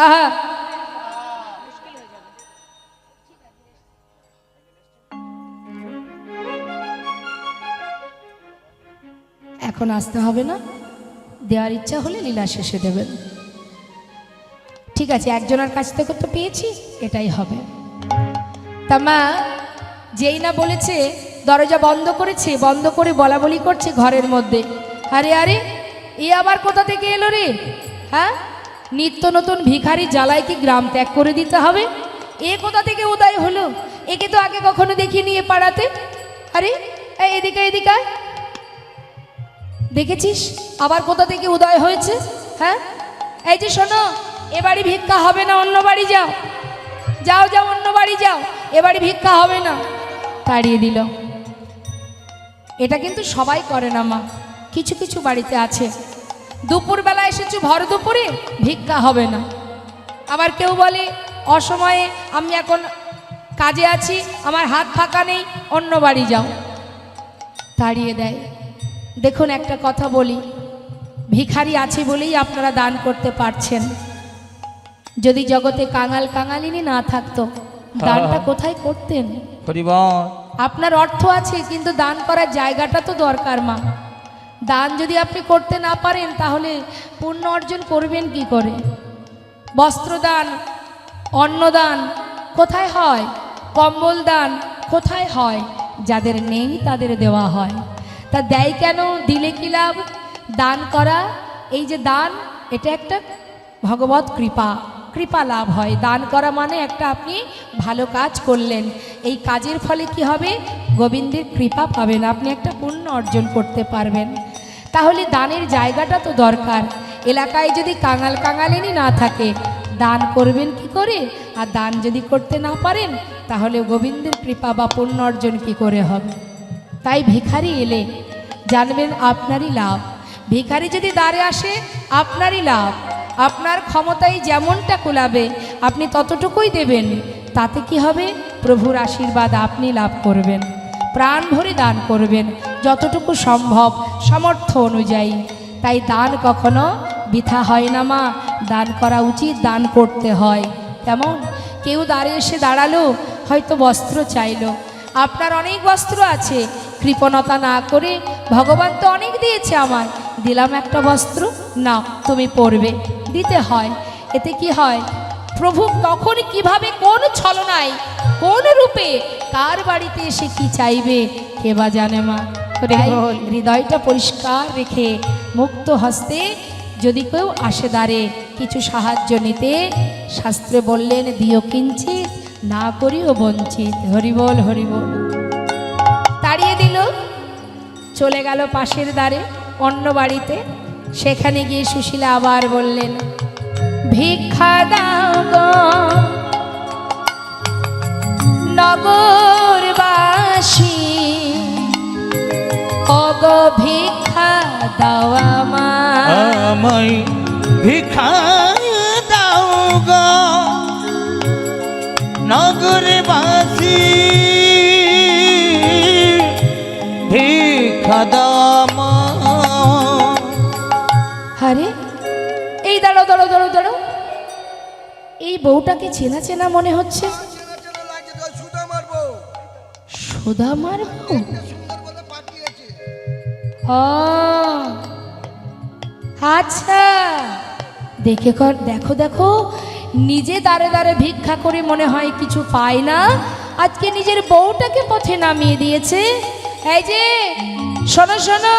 আহা এখন আসতে হবে না, দেওয়ার ইচ্ছা হলে লীলা শেষে দেবেন। ঠিক আছে, একজনের কাছ থেকে তো পেয়েছি, এটাই হবে। তা মা যেই না বলেছে দরজা বন্ধ করেছে, বন্ধ করে বলা বলি করছে ঘরের মধ্যে, আরে আরে এ আবার কোথা থেকে এলো রে, হ্যাঁ নিত্য নতুন ভিখারি জ্বালায় কি গ্রাম ত্যাগ করে দিতে হবে, এ কোথা থেকে উদয় হলো, একে তো আগে কখনো দেখিনি এ পাড়াতে, আরে এদিকে এদিকে দেখেছিস আবার কোথা থেকে উদয় হয়েছে, হ্যাঁ এই যে শোনো, এ বাড়ি ভিক্ষা হবে না, অন্য বাড়ি যাও, যাও যাও অন্য বাড়ি যাও, এ বাড়ি ভিক্ষা হবে না, তাড়িয়ে দিল। এটা কিন্তু সবাই করে না মা, কিছু কিছু বাড়িতে আছে, দুপুরবেলা এসেছো ভর দুপুরে ভিক্ষা হবে না, আবার কেউ বলে অসময়ে আমি এখন কাজে আছি, আমার হাত ফাঁকা নেই, অন্য বাড়ি যাও, তাড়িয়ে দেয়। দেখুন একটা কথা বলি, ভিখারি আছে বলেই আপনারা দান করতে পারছেন, যদি জগতে কাঙাল কাঙালিনী না থাকতো দানটা কোথায় করতেন? আপনার অর্থ আছে কিন্তু দান করার জায়গাটা তো দরকার মা, দান যদি আপনি করতে না পারেন তাহলে পুণ্য অর্জন করবেন কি করে? বস্ত্রদান, অন্নদান কোথায় হয়? কম্বল দান কোথায় হয়? যাদের নেই তাদের দেওয়া হয়। তা দেয় কেন? দিলে কি লাভ? দান করা, এই যে দান, এটা একটা ভগবত কৃপা, কৃপা লাভ হয়। দান করা মানে একটা আপনি ভালো কাজ করলেন, এই কাজের ফলে কি হবে? গোবিন্দের কৃপা পাবেন, আপনি একটা পুণ্য অর্জন করতে পারবেন। তাহলে দানের জায়গাটা তো দরকার। এলাকায় যদি কাঙাল কাঙালিনী না থাকে দান করবেন কি করে? আর দান যদি করতে না পারেন তাহলে গোবিন্দের কৃপা বা পুণ্য অর্জন কি করে হবে? তাই ভিখারি এলে জানবেন আপনারই লাভ। ভিখারি যদি দ্বারে আসে আপনারই লাভ। আপনার ক্ষমতায় যেমনটা কুলাবে আপনি ততটুকুই দেবেন, তাতে কি হবে? প্রভুর আশীর্বাদ আপনি লাভ করবেন। প্রাণ ভরে দান করবেন যতটুকু সম্ভব সামর্থ্য অনুযায়ী। তাই দান কখনো বৃথা হয় না মা, দান করা উচিত, দান করতে হয়। কেমন কেউ দ্বারে এসে দাঁড়ালো, হয়তো বস্ত্র চাইলো, আপনার অনেক বস্ত্র আছে, কৃপণতা না করে ভগবান তো অনেক দিয়েছে, আমার দিলাম একটা বস্ত্র, না তুমি পরবে, দিতে হয়। এতে কি হয়, প্রভু কখন কিভাবে কোন ছলনায় কোন রূপে কার বাড়িতে এসে কি চাইবে কে বা জানে মা। তাই হৃদয়টা পরিষ্কার রেখে মুক্ত হস্তে যদি কেউ আসে দ্বারে কিছু সাহায্য নিতে, শাস্ত্রে বললেন দিও কিঞ্চিত না করিও বঞ্চিত। হরিবল হরিবল। তাড়িয়ে দিল, চলে গেল পাশের দ্বারে অন্য বাড়িতে। সেখানে গিয়ে সুশীলা আবার বললেন, ভিক্ষা দাও গো নগরবাসী, অগ ভিক্ষা দাও আমায় ভিক্ষা দাও গো নগরবাসী, ভিক্ষা দাও আমায়। আরে এই দাঁড়ো দাঁড়ো দাঁড়ো দাঁড়ো, এই বউটাকে চেনা চেনা মনে হচ্ছে। সুদামার বউ? আচ্ছা, দেখো দেখো, নিজে দাঁড়ে দাঁড়ে ভিক্ষা করে মনে হয় কিছু পায় না, আজকে নিজের বউটাকে পথে নামিয়ে দিয়েছে। এই যে শোনো শোনো,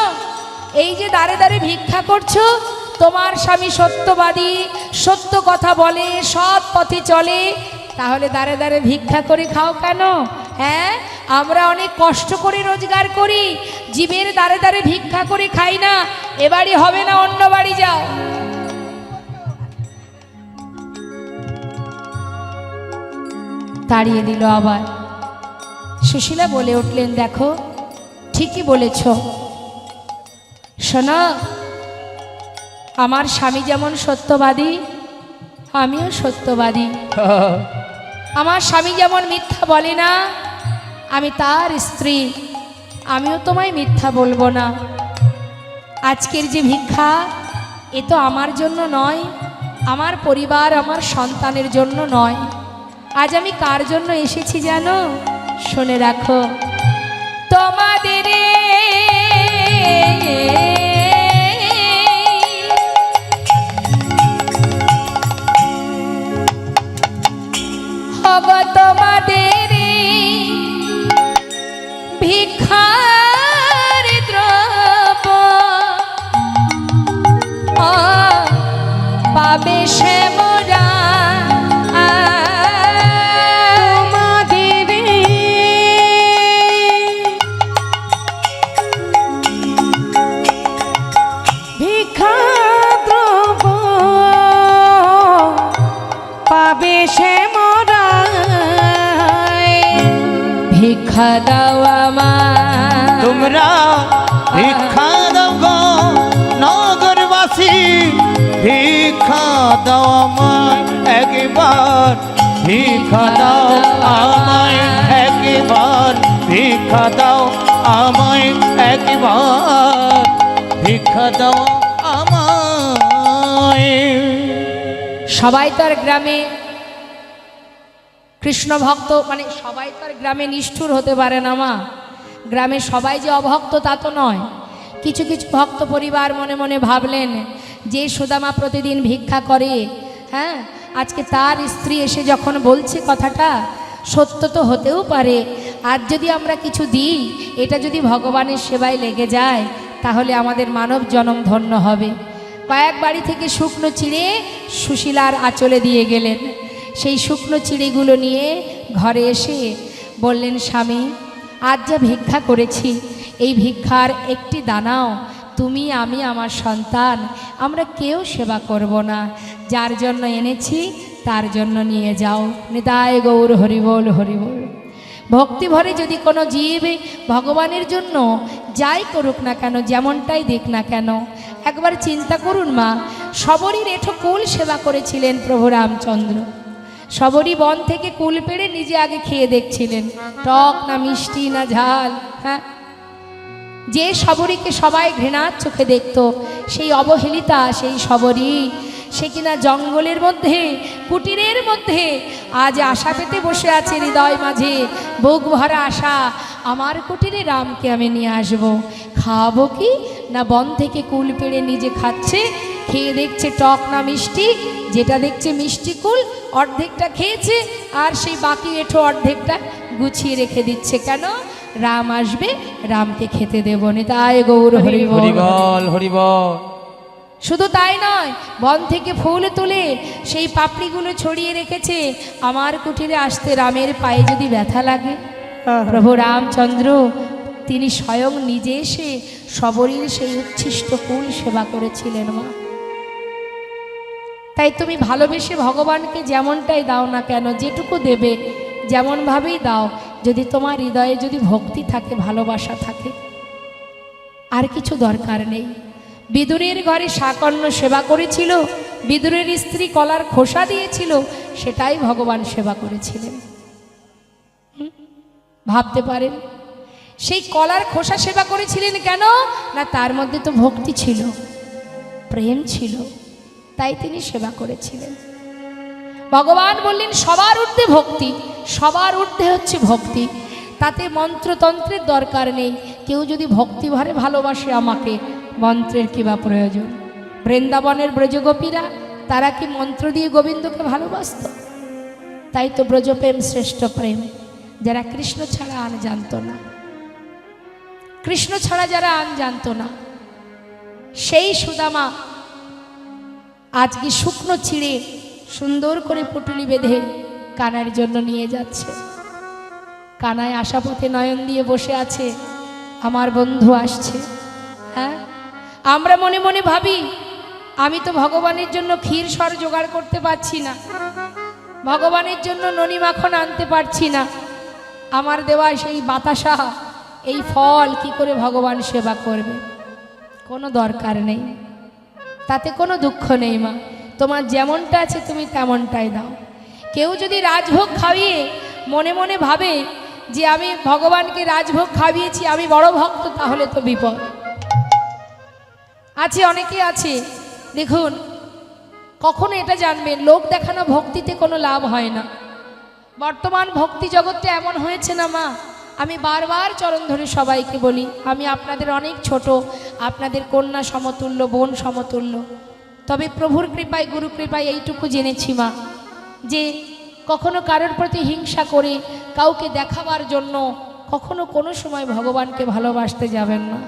এই যে দাঁড়ে দাঁড়ে ভিক্ষা করছো, তোমার স্বামী সত্যবাদী, সত্য কথা বলে, সৎ পথে চলে, তাহলে দাঁড়ে দাঁড়ে ভিক্ষা করে খাও কেন? হ্যাঁ, আমরা অনেক কষ্ট করে রোজগার করি, জীবের দাঁড়ে দাঁড়ে ভিক্ষা করে খাই না। এ বাড়ি হবে না, অন্য বাড়ি যাও। তাড়িয়ে দিল আবার। সুশীলা বলে উঠলেন, দেখো ঠিকই বলেছ, শোনো, আমার স্বামী যেমন সত্যবাদী, আমিও সত্যবাদী। আমার স্বামী যেমন মিথ্যা বলে না, আমি তার স্ত্রী, আমিও তোমায় মিথ্যা বলবো না। আজকের যে ভিক্ষা, এ তো আমার জন্য নয়, আমার পরিবার আমার সন্তানের জন্য নয়। আজ আমি কার জন্য এসেছি জানো? শুনে রাখো, তোমাদের তোমাদের ভিক্ষার দ্রব্য পাবে সে মোরা, ভিক্ষা দ্রব্য পাবে সে মোরা, ভিক্ষা দাও আমায়, তোমরা ভিক্ষা দাও গো নগরবাসী, ভিক্ষা দাও আমায় একবার, ভিক্ষা দাও আমায় একবার, ভিক্ষা দাও আমায় একবার, ভিক্ষা দাও আমায়। সবাই তো আর গ্রামে কৃষ্ণ ভক্ত, মানে সবাই তো আর গ্রামে নিষ্ঠুর হতে পারে না মা। গ্রামে সবাই যে অভক্ত তা তো নয়। কিছু কিছু ভক্ত পরিবার মনে মনে ভাবলেন যে সুদামা প্রতিদিন ভিক্ষা করে, হ্যাঁ, আজকে তার স্ত্রী এসে যখন বলছে কথাটা, সত্য তো হতেও পারে। আর যদি আমরা কিছু দিই, এটা যদি ভগবানের সেবায় লেগে যায়, তাহলে আমাদের মানব জন্ম ধন্য হবে। কয়েক বাড়ি থেকে শুকনো চিড়ে সুশীলার আঁচলে দিয়ে গেলেন। সেই শুকনো চিড়েগুলো নিয়ে ঘরে এসে বললেন, স্বামী, আজ যা ভিক্ষা করেছি, এই ভিক্ষার একটি দানাও তুমি, আমি, আমার সন্তান, আমরা কেউ সেবা করব না। যার জন্য এনেছি তার জন্য নিয়ে যাও। নিতাই গৌর হরিবল হরিবল। ভক্তি ভরে যদি কোনো জীব ভগবানের জন্য যাই করুক না কেন, যেমনটাই দেখ না কেন, একবার চিন্তা করুন মা, সবরই রেঠো কুল সেবা করেছিলেন প্রভু রামচন্দ্র। সবরই বন থেকে কুল পেড়ে নিজে আগে খেয়ে দেখছিলেন, টক না মিষ্টি না ঝাল। হ্যাঁ, যে শবরীকে সবাই ঘৃণার চোখে দেখত, সেই অবহেলিতা, সেই শবরী, সে কিনা জঙ্গলের মধ্যে, কুটিরের মধ্যে আজ আশা পেতে বসে আছে হৃদয় মাঝে, বুক ভরা আশা, আমার কুটিরে রামকে আমি নিয়ে আসবো। খাওয়াবো কি না, বন থেকে কুল পেড়ে নিজে খাচ্ছে, খেয়ে দেখছে টক না মিষ্টি, যেটা দেখছে মিষ্টি কুল অর্ধেকটা খেয়েছে, আর সেই বাকি এঁঠো অর্ধেকটা গুছিয়ে রেখে দিচ্ছে। কেন? রাম আসবে, রামকে খেতে দেবো না। তাই গৌর হরিবল হরিবল হরিবল। শুধু তাই নয়, বন থেকে ফুল তুলে সেই পাপড়িগুলো ছড়িয়ে রেখেছে, আমার কুটিরে আসতে রামের পায়ে যদি ব্যথা লাগে। প্রভু রামচন্দ্র তিনি স্বয়ং নিজে এসে শবরীর সেই উচ্ছিষ্ট কুল সেবা করেছিলেন মা। তাই তুমি ভালোবেসে ভগবানকে যেমনটাই দাও না কেন, যেটুকু দেবে যেমনভাবেই দাও, যদি তোমার হৃদয়ে যদি ভক্তি থাকে, ভালোবাসা থাকে, আর কিছু দরকার নেই। বিদুরের ঘরে শাকন্য সেবা করেছিল, বিদুরের স্ত্রী কলার খোসা দিয়েছিল, সেটাই ভগবান সেবা করেছিলেন। ভাবতে পারেন সেই কলার খোসা সেবা করেছিলেন কেন? না তার মধ্যে তো ভক্তি ছিল, প্রেম ছিল, তাই তিনি সেবা করেছিলেন। ভগবান বললেন সবার ঊর্ধ্বে ভক্তি, সবার ঊর্ধ্বে হচ্ছে ভক্তি, তাতে মন্ত্রতন্ত্রের দরকার নেই। কেউ যদি ভক্তি ভরে ভালোবাসে আমাকে, মন্ত্রের কি বা প্রয়োজন? বৃন্দাবনের ব্রজগোপীরা তারা কি মন্ত্র দিয়ে গোবিন্দকে ভালোবাসত? তাই তো ব্রজপ্রেম শ্রেষ্ঠ প্রেম। যারা কৃষ্ণ ছাড়া আন জানতো না, কৃষ্ণ ছাড়া যারা আন জানতো না, সেই সুদামা আজকে শুকনো ছিঁড়ে সুন্দর করে পুটুলি বেঁধে কানার জন্য নিয়ে যাচ্ছে। কানায় আশাপথে নয়ন দিয়ে বসে আছে, আমার বন্ধু আসছে। হ্যাঁ, আমরা মনে মনে ভাবি আমি তো ভগবানের জন্য ক্ষীর সর জোগাড় করতে পারছি না, ভগবানের জন্য ননি মাখন আনতে পারছি না, আমার দেওয়া সেই বাতাসা, এই ফল কি করে ভগবান সেবা করবে? কোনো দরকার নেই, তাতে কোনো দুঃখ নেই মা। তোমার যেমনটা আছে তুমি তেমনটাই দাও। কেউ যদি রাজভোগ খাইয়ে মনে মনে ভাবে যে আমি ভগবানকে রাজভোগ খাইয়েছি, আমি বড় ভক্ত, তাহলে তো বিপদ আছে। অনেকে আছে, দেখুন, কখনো এটা জানবেন, লোক দেখানো ভক্তিতে কোনো লাভ হয় না। বর্তমান ভক্তি জগৎটা এমন হয়েছে না মা, আমি বারবার চরণ ধরে সবাইকে বলি, আমি আপনাদের অনেক ছোট, আপনাদের কন্যা সমতুল্য, বোন সমতুল্য, তবে প্রভুর কৃপায়, গুরু কৃপায় এইটুকু জেনেছি মা, যে কখনো কারোর প্রতি হিংসা করে কাউকে দেখাবার জন্য কখনো কোনো সময় ভগবানকে ভালোবাসতে যাবেন না।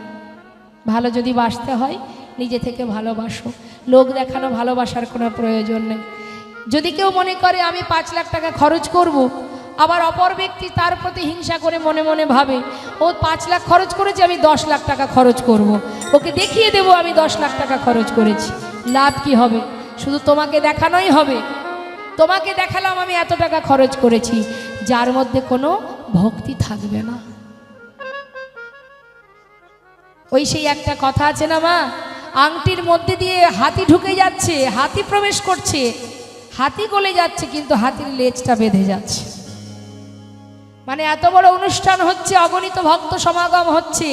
ভালো যদি বাসতে হয় নিজে থেকে ভালোবাসো, লোক দেখানো ভালোবাসার কোনো প্রয়োজন নেই। যদি কেউ মনে করে আমি 5 লাখ টাকা খরচ করব, আবার অপর ব্যক্তি তার প্রতি হিংসা করে মনে মনে ভাবে ও 5 লাখ খরচ করেছে, আমি 10 লাখ টাকা খরচ করব, ওকে দেখিয়ে দেব আমি 10 লাখ টাকা খরচ করেছি, লাভ কি হবে? শুধু তোমাকে দেখানোই হবে। তোমাকে দেখালাম আমি এত টাকা খরচ করেছি, যার মধ্যে কোনো ভক্তি থাকবে না। ওই সেই একটা কথা আছে না মা, আংটির মধ্যে দিয়ে হাতি ঢুকে যাচ্ছে, হাতি প্রবেশ করছে, হাতি গলে যাচ্ছে, কিন্তু হাতির লেজটা বেঁধে যাচ্ছে। মানে এত বড় অনুষ্ঠান হচ্ছে, অগণিত ভক্ত সমাগম হচ্ছে,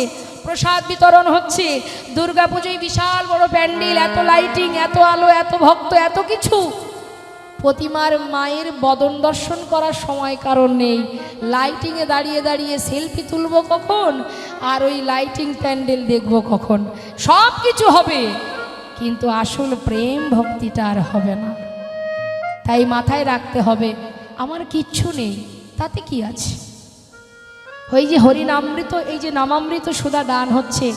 প্রসাদ বিতরণ হচ্ছে, দুর্গাপুজোয় বিশাল বড় প্যান্ডেল, এত লাইটিং, এত আলো, এত ভক্ত, এত কিছু। প্রতিমার মায়ের বদন দর্শন করার সময় কারণ নেই, লাইটিংয়ে দাঁড়িয়ে দাঁড়িয়ে সেলফি তুলব কখন, আর ওই লাইটিং প্যান্ডেল দেখব কখন। সব কিছু হবে, কিন্তু আসল প্রেম ভক্তিটা আর হবে না। তাই মাথায় রাখতে হবে, আমার কিচ্ছু নেই, তাতে কি আছে? ওই যে হরিনামৃত, এই যে নামামৃত সুধা দান হচ্ছে,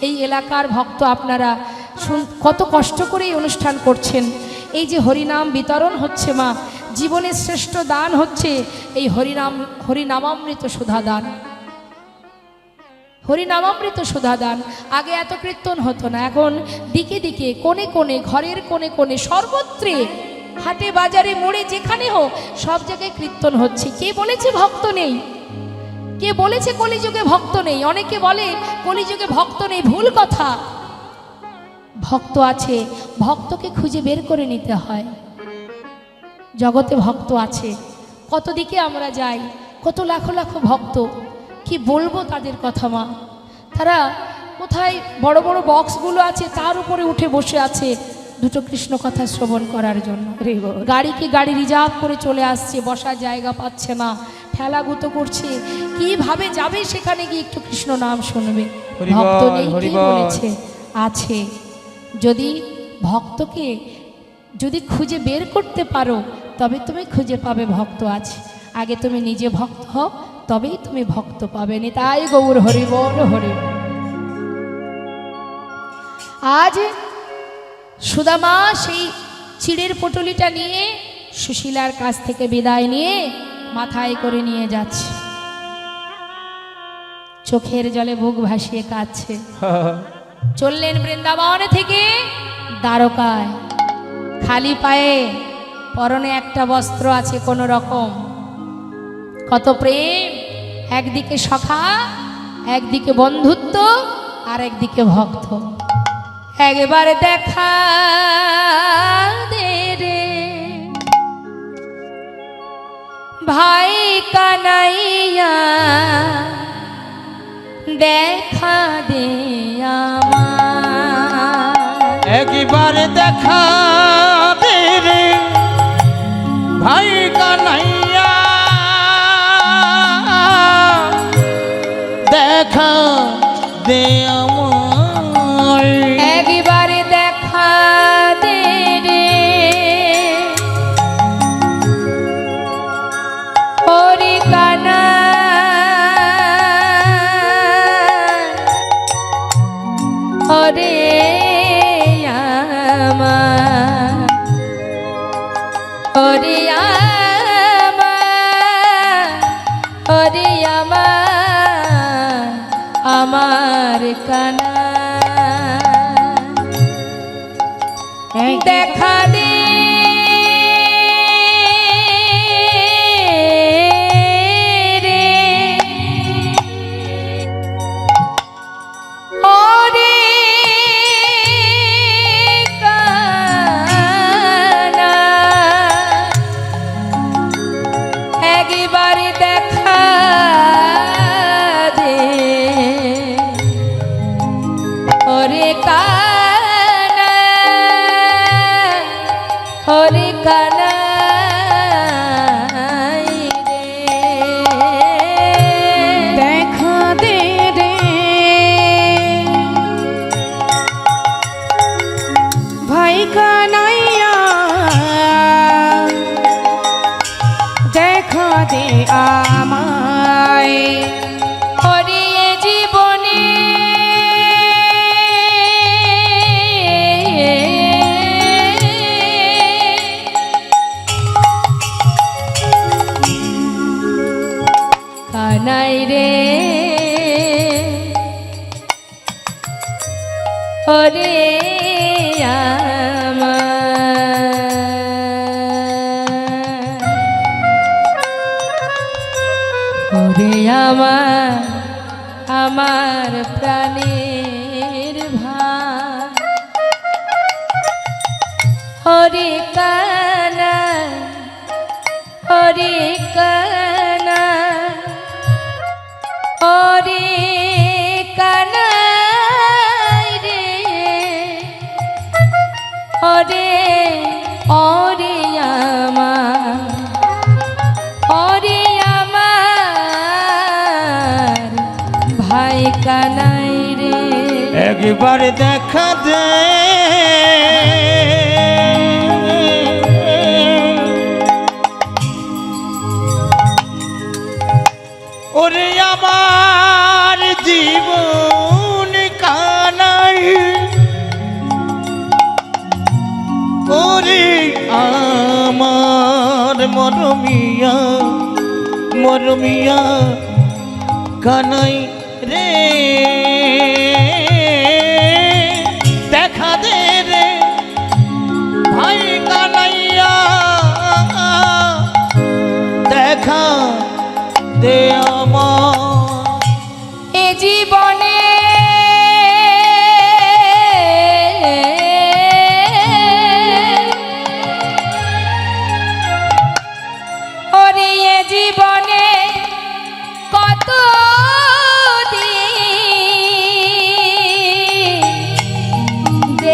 এই এলাকার ভক্ত আপনারা কত কষ্ট করে এই অনুষ্ঠান করছেন। এই যে হরিনাম বিতরণ হচ্ছে মা, জীবনের শ্রেষ্ঠ দান হচ্ছে এই হরিনামামৃত সুধা দান, হরিনামামৃত সুধা দান। আগে এত কীর্তন হতো না, এখন দিকে দিকে, কোণে কোণে, ঘরের কোণে কোণে, সর্বত্রে, হাটে বাজারে মোড়ে যেখানে হোক সব জায়গায় কীর্তন হচ্ছে। কে বলেছে ভক্ত নেই? কে বলেছে কলিযুগে ভক্ত নেই? অনেকে বলে কলিযুগে ভক্ত নেই, ভুল কথা। ভক্ত আছে, ভক্তকে খুঁজে বের করে নিতে হয়। জগতে ভক্ত আছে, কত দিকে আমরা যাই, কত লাখো লাখো ভক্ত, কি বলবো তাদের কথা মা। তারা কোথায় বড় বড় বক্সগুলো আছে তার উপরে উঠে বসে আছে দুটো কৃষ্ণ কথা শ্রবণ করার জন্য। গাড়ি রিজার্ভ করে চলে আসছে, বসার জায়গা পাচ্ছে না, ঠেলাগুতো করছে, কিভাবে যাবে সেখানে গিয়ে একটু কৃষ্ণ নাম শুনবে। ভক্ত নেই কি বলেছে? আছে। যদি ভক্তকে যদি খুঁজে বের করতে পারো তবে তুমি খুঁজে পাবে ভক্ত আছে। আগে তুমি নিজে ভক্ত হও, তবেই তুমি ভক্ত পাবে। নিতাই গৌর হরি বল হরি। আজ সুদামা সেই চিড়ের পটলিটা নিয়ে সুশীলার কাছ থেকে বিদায় নিয়ে মাথায় করে নিয়ে যাচ্ছে, চোখের জলে বুক ভাসিয়ে কাঁদছে। চললেন বৃন্দাবন থেকে দ্বারকায়, খালি পায়ে, পরনে একটা বস্ত্র আছে কোনো রকম। কত প্রেম, একদিকে সখা, একদিকে বন্ধুত্ব, আর একদিকে ভক্ত। একবার দেখা দে রে ভাই কানাইয়া, দেখা দে আমার। একবার দেখা দে রে ভাই কানাইয়া, দেখা দে আমায়। একবার দেখা দে রে হরি কানা, হরে আমার, হরে আমার, হরে আমার, আমার কানা। দেখা দে রে ওরে কানা, একবার দেখা দে ওরে কানা, হরে কানাই রে। দেখা দে রে ভাই কানাইয়া, দেখা দে আমায়। হরে জীবনে কানাই রে, হরে আমার, হরে আমার, আমার প্রাণের ভাই। হরে কানা, হরে কানা, হরে কানাই রে, হরে হরে আমার, হরে আমার ভাই কানাই রে। একবার দেখা দে ওরে আমার জীবন কানাই, ওরে আমার মরমিয়া, মরমিয়া কানাই রে। দেখা দে রে ভাই কানাইয়া, দেখা দে আমার। এ জীবনে ওরে এ জীবনে কত দিন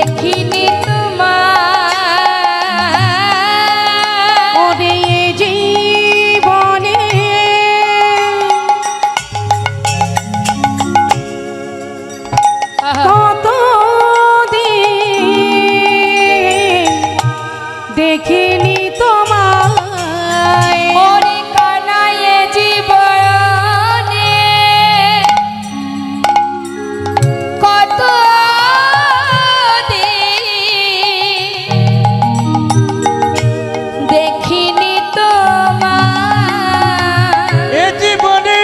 দেখিনি তোমায় ওরে জীবনে কত দিন দেখিনি তোমায় ওরে কানায় জীবনে কত দিন দেখিনি তোমায় এ জীবনে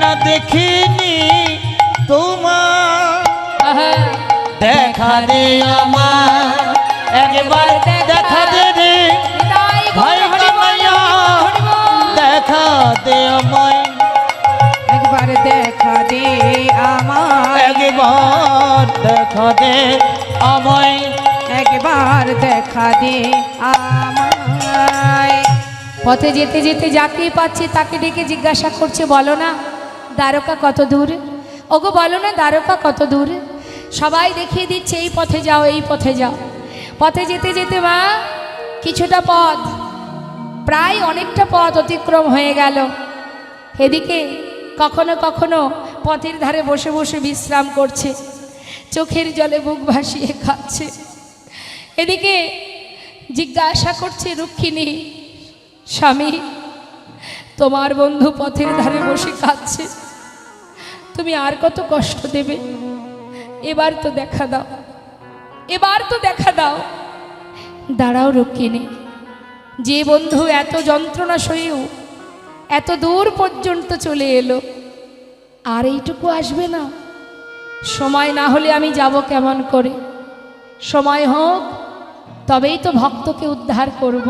না দেখিনি তোমার আহা, দেখা দে আমার একবার দেখা দে রে নিতাই ভাই গৌর হরি বল, কানাইয়া হরি বল। দেখা দে আমায় একবার দেখা দে আমায় একবার দেখা দে আমায় একবার দেখা দে আমায় পথে যেতে যেতে যাকে পাচ্ছে তাকে ডেকে জিজ্ঞাসা করছে, বলো না দ্বারকা কত দূর? ওগো বলো না দ্বারকা কত দূর? সবাই দেখিয়ে দিচ্ছে এই পথে যাও, এই পথে যাও। পথে যেতে যেতে মা কিছুটা পথ, প্রায় অনেকটা পথ অতিক্রম হয়ে গেল। এদিকে কখনো কখনো পথের ধারে বসে বসে বিশ্রাম করছে, চোখের জলে বুক ভাসিয়ে খাচ্ছে। এদিকে জিজ্ঞাসা করছে রুক্মিণী, স্বামী তোমার বন্ধু পথের ধারে বসে কাঁদছে, তুমি আর কত কষ্ট দেবে? এবার তো দেখা দাও, এবার তো দেখা দাও। দাঁড়াও রুক্মিণী, যে বন্ধু এত যন্ত্রণা সয়েও এত দূর পর্যন্ত চলে এলো, আর এইটুকু আসবে না? সময় না হলে আমি যাব কেমন করে? সময় হোক তবেই তো ভক্তকে উদ্ধার করব।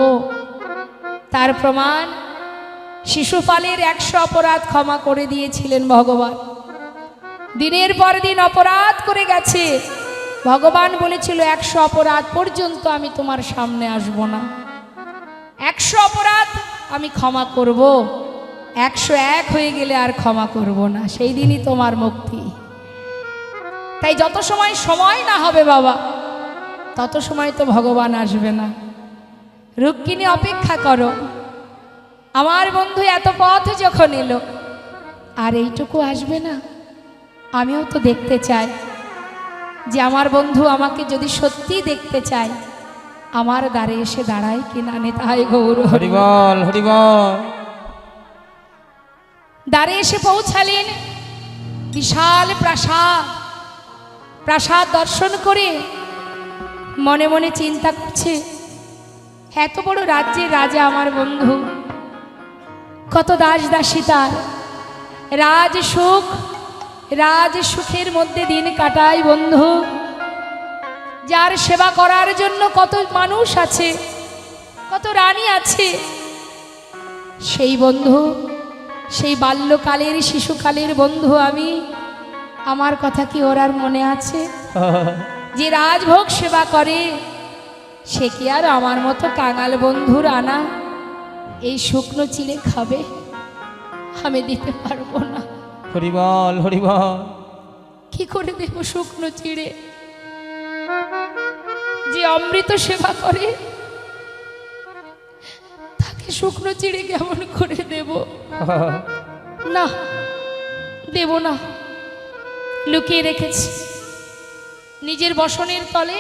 তার প্রমাণ শিশুপালের 100 অপরাধ ক্ষমা করে দিয়েছিলেন ভগবান। দিনের পর দিন অপরাধ করে গেছে, ভগবান বলেছিল 100 অপরাধ পর্যন্ত আমি তোমার সামনে আসব না, 100 অপরাধ আমি ক্ষমা করব, 101 হয়ে গেলে আর ক্ষমা করব না, সেই দিনই তোমার মুক্তি। তাই যত সময় সময় না হবে বাবা, তত সময় তো ভগবান আসবে না। রুক্মিণী অপেক্ষা করো, আমার বন্ধু এত পথ যখন এলো আর এইটুকু আসবে না? আমিও তো দেখতে চাই যে আমার বন্ধু আমাকে যদি সত্যি দেখতে চায় আমার দ্বারে এসে দাঁড়ায় কিনা। নিতাই গৌর হরি বল। হরিবল হরিবল। দ্বারে এসে পৌঁছালেন, বিশাল প্রাসাদ। প্রাসাদ দর্শন করে মনে মনে চিন্তা করছে, এত বড় রাজ্যের রাজা আমার বন্ধু, কত দাস দাসী তার, রাজ সুখের মধ্যে দিন কাটায় বন্ধু। যার সেবা করার জন্য কত মানুষ আছে, কত রানী আছে, সেই বন্ধু, সেই বাল্যকালের শিশুকালের বন্ধু আমি, আমার কথা কি ওর আর মনে আছে? যে রাজভোগ সেবা করে সে কি আর আমার মতো কাঙাল বন্ধুর আনা এই শুকনো চিড়ে খাবে? আমি দিতে পারবো না। হরিবল হরিবল। কি করে দেব শুকনো চিড়ে? যে অমৃত সেবা করে তাকে শুকনো চিড়ে কেমন করে দেব? না, দেব না। লুকিয়ে রেখেছি, নিজের বসনের তলে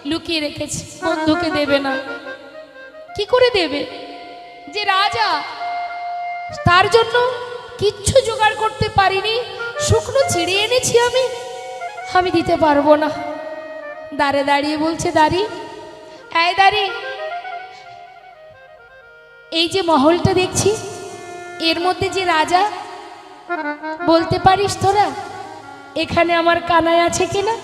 লুকিয়ে রেখেছি, বন্ধুকে দেবে না। কি করে দেবে? যে রাজা, তার জন্য কিচ্ছু জোগাড় করতে পারিনি, শুকনো চিড়ে এনেছি আমি দিতে পারবো না। দাঁড়ে দাঁড়িয়ে বলছে, দাঁড়ি, এই দাঁড়ি, এই যে মহলটা দেখছি এর মধ্যে যে রাজা, বলতে পারিস তোরা এখানে আমার কানাই আছে কিনা?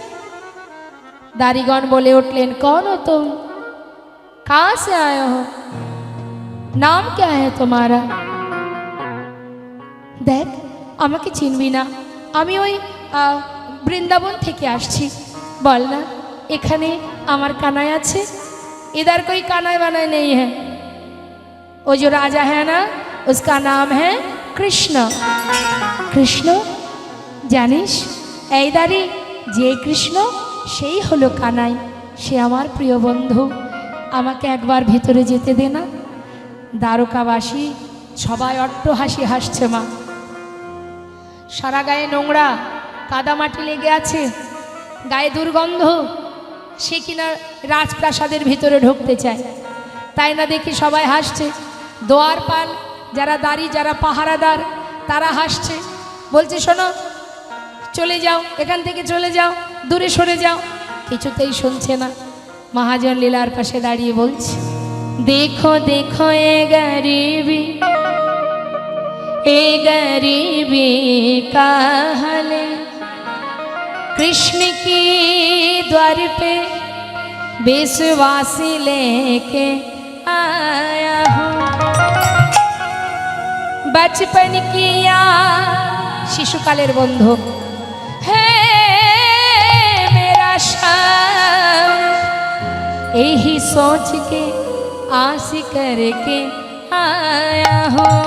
দাড়িগণ বলে উঠলেন, कौन हो तुम, कहाँ से आए हो, नाम क्या है तुम्हारा? দেখ আমাকে চিনবি না, আমি ওই বৃন্দাবন থেকে আসছি, বল না এখানে আমার कानाई আছে, इधर कोई कानाई वानाई नहीं है। वो जो राजा है ना उसका नाम है कृष्ण। कृष्ण জানিস এই দাঁড়ি যে কৃষ্ণ সেই হলো কানাই, সে আমার প্রিয় বন্ধু। আমাকে একবার ভিতরে যেতে দে না। দ্বারকাবাসী সবাই অট্টহাসি হাসছে। মা সারা গায়ে নোংরা কাদামাটি লেগে আছে, গায়ে দুর্গন্ধ, সে কিনা রাজপ্রাসাদের ভিতরে ঢুকতে চায়। তাই না দেখি সবাই হাসছে। দোয়ারপাল যারা দাঁড়ি, যারা পাহারাদার, তারা হাসছে, বলছে শোনো চলে যাও, এখান থেকে চলে যাও, দূরে সরে যাও। কিছুতেই শুনছে না। মহাজন লীলার পাশে দাঁড়িয়ে বলছে, देखो देखो ये गरीबी का हाल है, कृष्ण की द्वार पे विश्वासी लेके आया हूँ। बचपन की याद, शिशुकालेर बंधु है मेरा शाम, यही सोच के आस करके आया हूँ।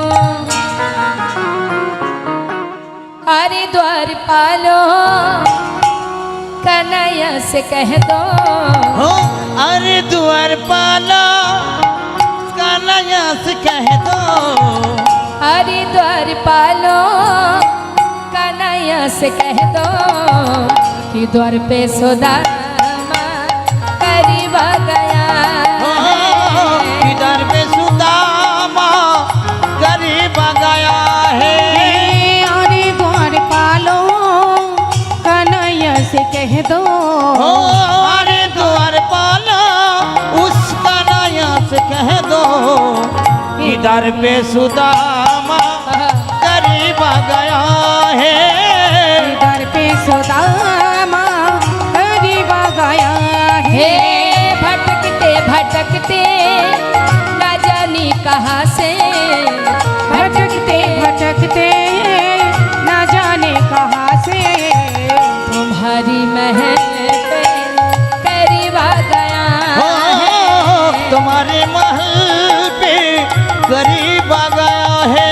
अरे द्वार पालो कन्हैया से कह दो, हो अरे द्वार पालो कन्हैया से कह दो, अरे द्वार पालो कन्हैया से कह दो कि द्वार पे सुदामा करीब आ गया है। इधर पे सुदामा करीब आ गया है। अरे द्वार पालो कन्हैया से कह दो, हो अरे द्वार पालो उस कन्हैया से कह दो, इधर पे सुदामा करीब आ गया है। इधर पे सुदामा करीब आ गया हे है। भटकते भटकते न जानी कहाँ से, भटकते भटकते न जाने कहाँ से तुम्हारी महल पे करीब आ गया हो है। तुम्हारे महल पे करीब आ गया है।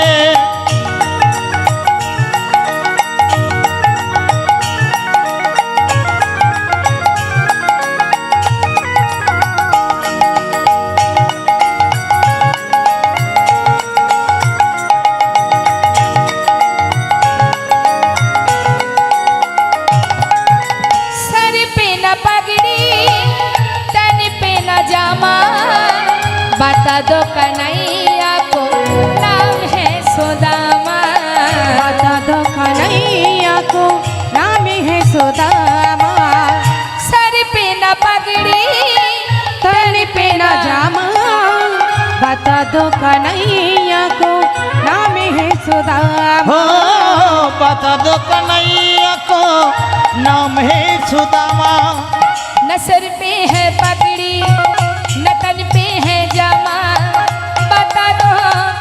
सर पे न पगड़ी, तन पे न जामा, बता दो कन्हैया को नाम है सुदामा। बता दो कन्हैया को नाम है सुदामा। सर पे न पगड़ी, तन पे न जामा, बता दो कन्हैया को नाम है सुदामा। हो बता दो कन्हैया को नाम है सुदामा। न सर पे है पगड़ी, न तन पे है जामा, बता दो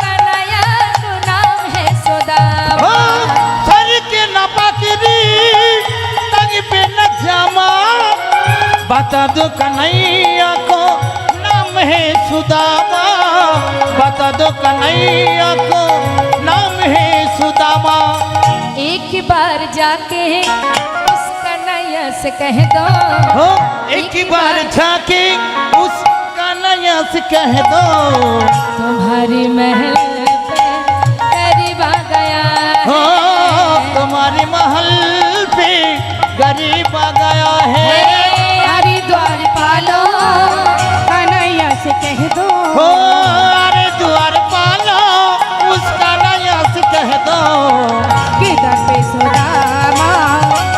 कन्हैया को नाम है हो सुदामा। सर के न पकड़ी तंग पे न जामा, बता दो कन्हैया को नाम है सुदामा। बता दो कन्हैया को नाम है सुदामा। एक बार जाके उस कन्हैया से कह दो, हो एक बार जाके उस कन्हैया से कह दो, तुम्हारी महल पे करीब आ गया हो है। तुम्हारे महल पे गरीब आ गया है। अरे द्वार पालो कन्हैया से कह दो, हो अरे द्वार पालो उस कन्हैया से कह दो, किधर पे सुदामा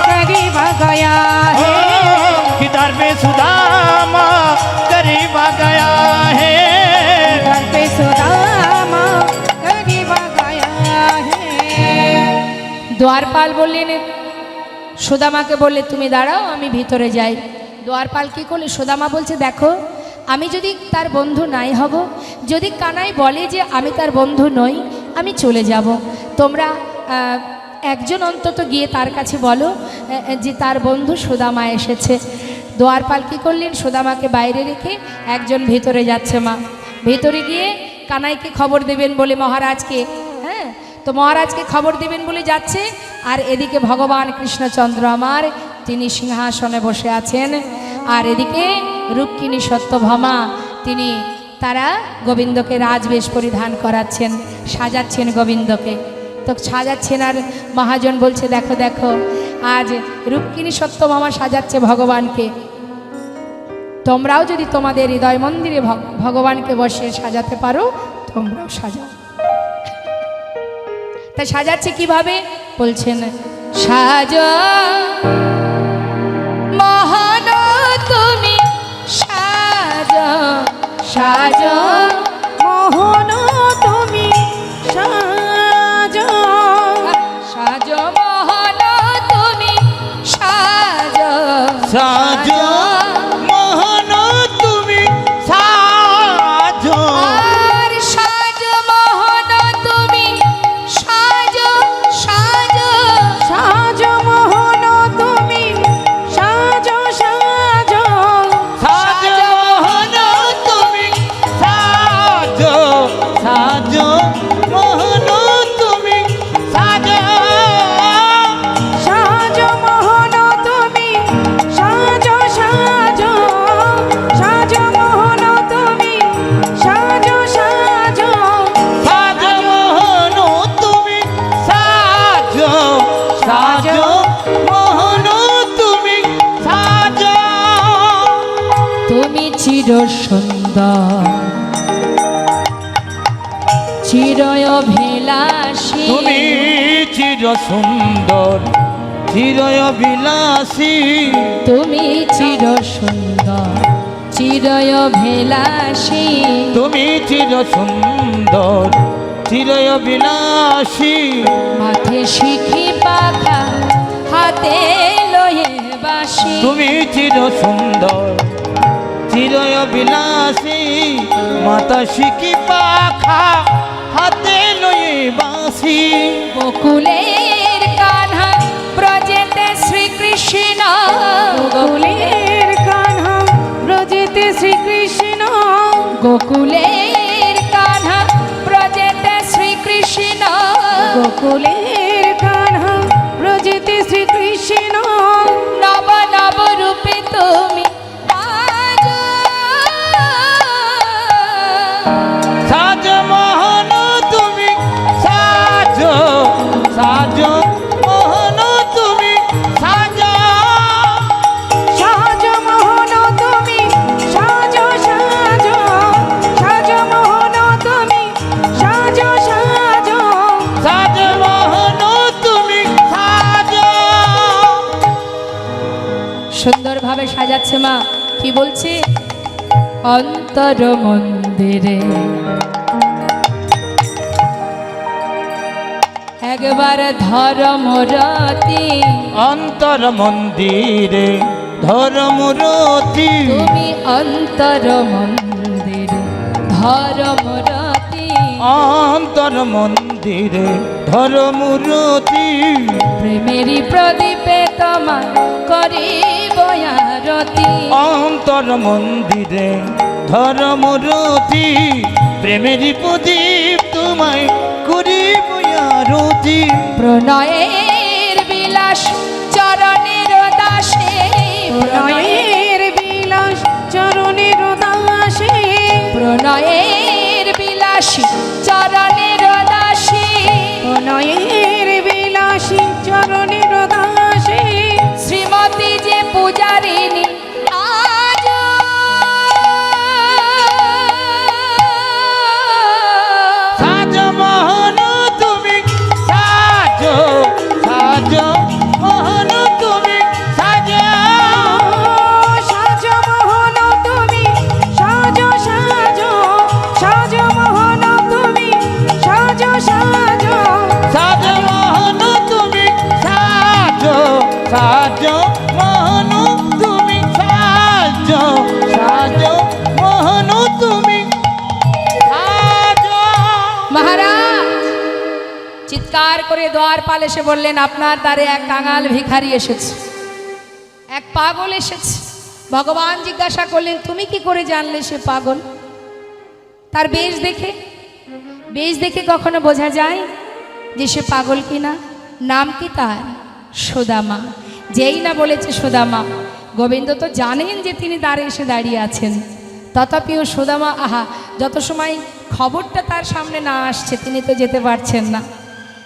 करीब आ गया हो है। किधर पे सुदामा करीब आ गया है। किधर पे सुदामा करीब आ गया है। দ্বারপাল বললেন, সুদামাকে বললে তুমি দাঁড়াও আমি ভিতরে যাই। দ্বারপাল কি করলে, সুদামা বলছে দেখো আমি যদি তার বন্ধু নাই হব, যদি কানাই বলে যে আমি তার বন্ধু নই, আমি চলে যাব। তোমরা একজন অন্তত গিয়ে তার কাছে বলো যে তার বন্ধু সুদামা এসেছে। দ্বারপাল কি করলেন, সুদামাকে বাইরে রেখে একজন ভিতরে যাচ্ছে মা। ভিতরে গিয়ে কানাইকে খবর দেবেন বলে মহারাজকে, হ্যাঁ, তো মহারাজকে খবর দেবেন বলে যাচ্ছে। আর এদিকে ভগবান কৃষ্ণচন্দ্র আমার তিনি সিংহাসনে বসে আছেন, আর এদিকে রুক্মিণী সত্যভামা তিনি তারা গোবিন্দকে রাজবেশ পরিধান করাচ্ছেন, সাজাচ্ছেন গোবিন্দকে। তো সাজাচ্ছেন আর মহাজন বলছে দেখো দেখো আজ রুক্মিণী সত্যভামা সাজাচ্ছে ভগবানকে, তোমরাও যদি তোমাদের হৃদয় মন্দিরে ভগবানকে বসে সাজাতে পারো তোমরাও সাজাও। তা সাজাচ্ছে কিভাবে বলছেন, সাজা মহান তুমি সাজা, সাজা মোহন তুমি সাজো, সাজা মহান তুমি সাজা, সাজো মোহন তুমি সাজো, আর সাজা মহান তুমি সাজা, সাজা সাজো মোহন তুমি সাজো, সাজো সাজো মোহন তুমি সাজো, সাজো মোহন তুমি সাজো, সাজো মোহন তুমি সাজো, সাজো সাজো মোহন তুমি সাজো, সাজো সাজো মোহন তুমি সাজো, সাজো মোহন তুমি সাজো, তুমি চির সুন্দর চিরয় অভিলাষী, তুমি চির সুন্দর চিরয় বিলাসী, তুমি চির সুন্দর চিরয় অভিলাষী, তুমি চির সুন্দর চিরয় বিলাসী, মাথে শিখি পাখা হাতে লয়ে বাসি, তুমি চির সুন্দর চিরয় বিলাসী, মাতা শিখি পাখা হাতে লয়ে বাঁশি, গোকুলের কান্হা ব্রজেতে শ্রীকৃষ্ণ, গোকুলের কান্হা ব্রজেতে শ্রীকৃষ্ণ, গোকুলের কান্হা ব্রজেতে শ্রীকৃষ্ণ, গোকুলের কান্হা ব্রজেতে শ্রীকৃষ্ণ, নব নব রূপে তুমি সাজো, সাজো মোহন তুমি সাজো, সাজো মোহন তুমি সাজো, সাজো মোহন তুমি সাজো, সাজো সাজো মোহন তুমি সাজো, সাজো সাজো মোহন তুমি সাজো। সুন্দরভাবে সাজাচ্ছে মা। কি বলছে, অন্তর মন্দিরে একবার ধর্মরতি, অন্তর মন্দিরে ধর্মরতি, তুমি অন্তর মন্দিরে ধর্মরতি, অন্তর মন্দিরে ধর্মরতি, প্রেমেরই প্রদীপে তোমার করিব আরতি, অন্তর মন্দিরে ধর্মরতি, প্রেমেরই প্রদীপ তোমায় করিব আরতি, প্রণয়ের বিলাস চরণের দাসে, প্রণয়ের বিলাস চরণের দাসে, প্রণয়ের বিলাসী চরণের দাসী, প্রণয়ের বিলাসী চরণের দাসে, শ্রীমতী যে পূজারিণী আজ, সাজো মোহন তুমি সাজো, সাজো মোহন তুমি সাজো, সাজো মোহন তুমি সাজো, সাজো সাজো মোহন তুমি সাজো, সাজো সাজো মোহন তুমি সাজো, সাজো মোহন তুমি সাজো, সাজো মোহন তুমি সাজো। মহারাজ চিৎকার করে দ্বারপাল এসে বললেন, আপনার দ্বারে এক কাঙাল ভিখারি এসেছে, এক পাগল এসেছে। ভগবান জিজ্ঞাসা করলেন তুমি কি করে জানলে সে পাগল? তার বেশ দেখে কখনো বোঝা যায় যে সে পাগল কিনা? নাম কি তার? সুদামা। যেই না বলেছে সুদামা, গোবিন্দ তো জানেন যে তিনি দ্বারে এসে দাঁড়িয়ে আছেন, তথাপিও সুদামা আহা, যত সময় খবরটা তার সামনে না আসছে তিনি তো যেতে পারছেন না।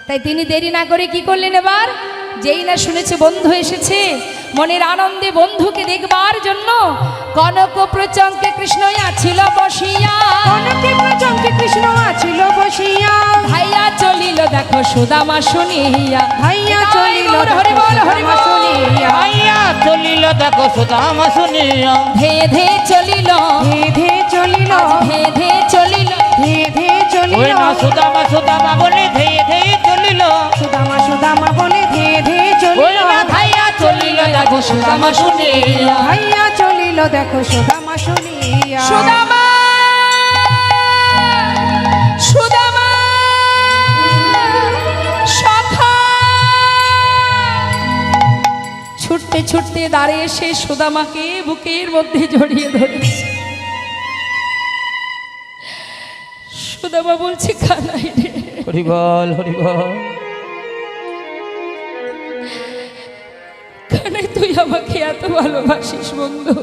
তাই তিনি দেরি না করে কি করলেন, এবার যেই না শুনেছে বন্ধু এসেছে, মনের আনন্দে বন্ধুকে দেখবার জন্য কনক প্রচঙ্কে কৃষ্ণ আছিল বসিয়া, কনকে প্রচঙ্কে কৃষ্ণ আছিল বসিয়া, ভাইয়া চলিল দেখো সুদামা শুনিয়া, ভাইয়া চলিল হরি বল হরি বল শুনিয়া, ভাইয়া চলিল দেখো সুদামা শুনিয়া, ধে ধে চলিল, ধে ধে চলিল, ধে ধে চলিল, ধে ধে চলিল, ওই না সুদামা সুদামা বলে ধেয়ে ধেয়ে চলিল, সুদামা সুদামা বলে ধে ধে ওই চলিল, না ভাইয়া চলিল দেখো সুদামা শুনিয়া, ভাইয়া চলিল দেখো সুদামা শুনিয়া, সুদামা সুদামা সখা। ছুটতে ছুটতে দাঁড়িয়ে এসে সুদামাকে বুকের মধ্যে জড়িয়ে ধরেছে। সুদামা বলছে কানাই রে, হরি বল হরি বল, কানাই তুই আমাকে এত ভালোবাসিস বন্ধু,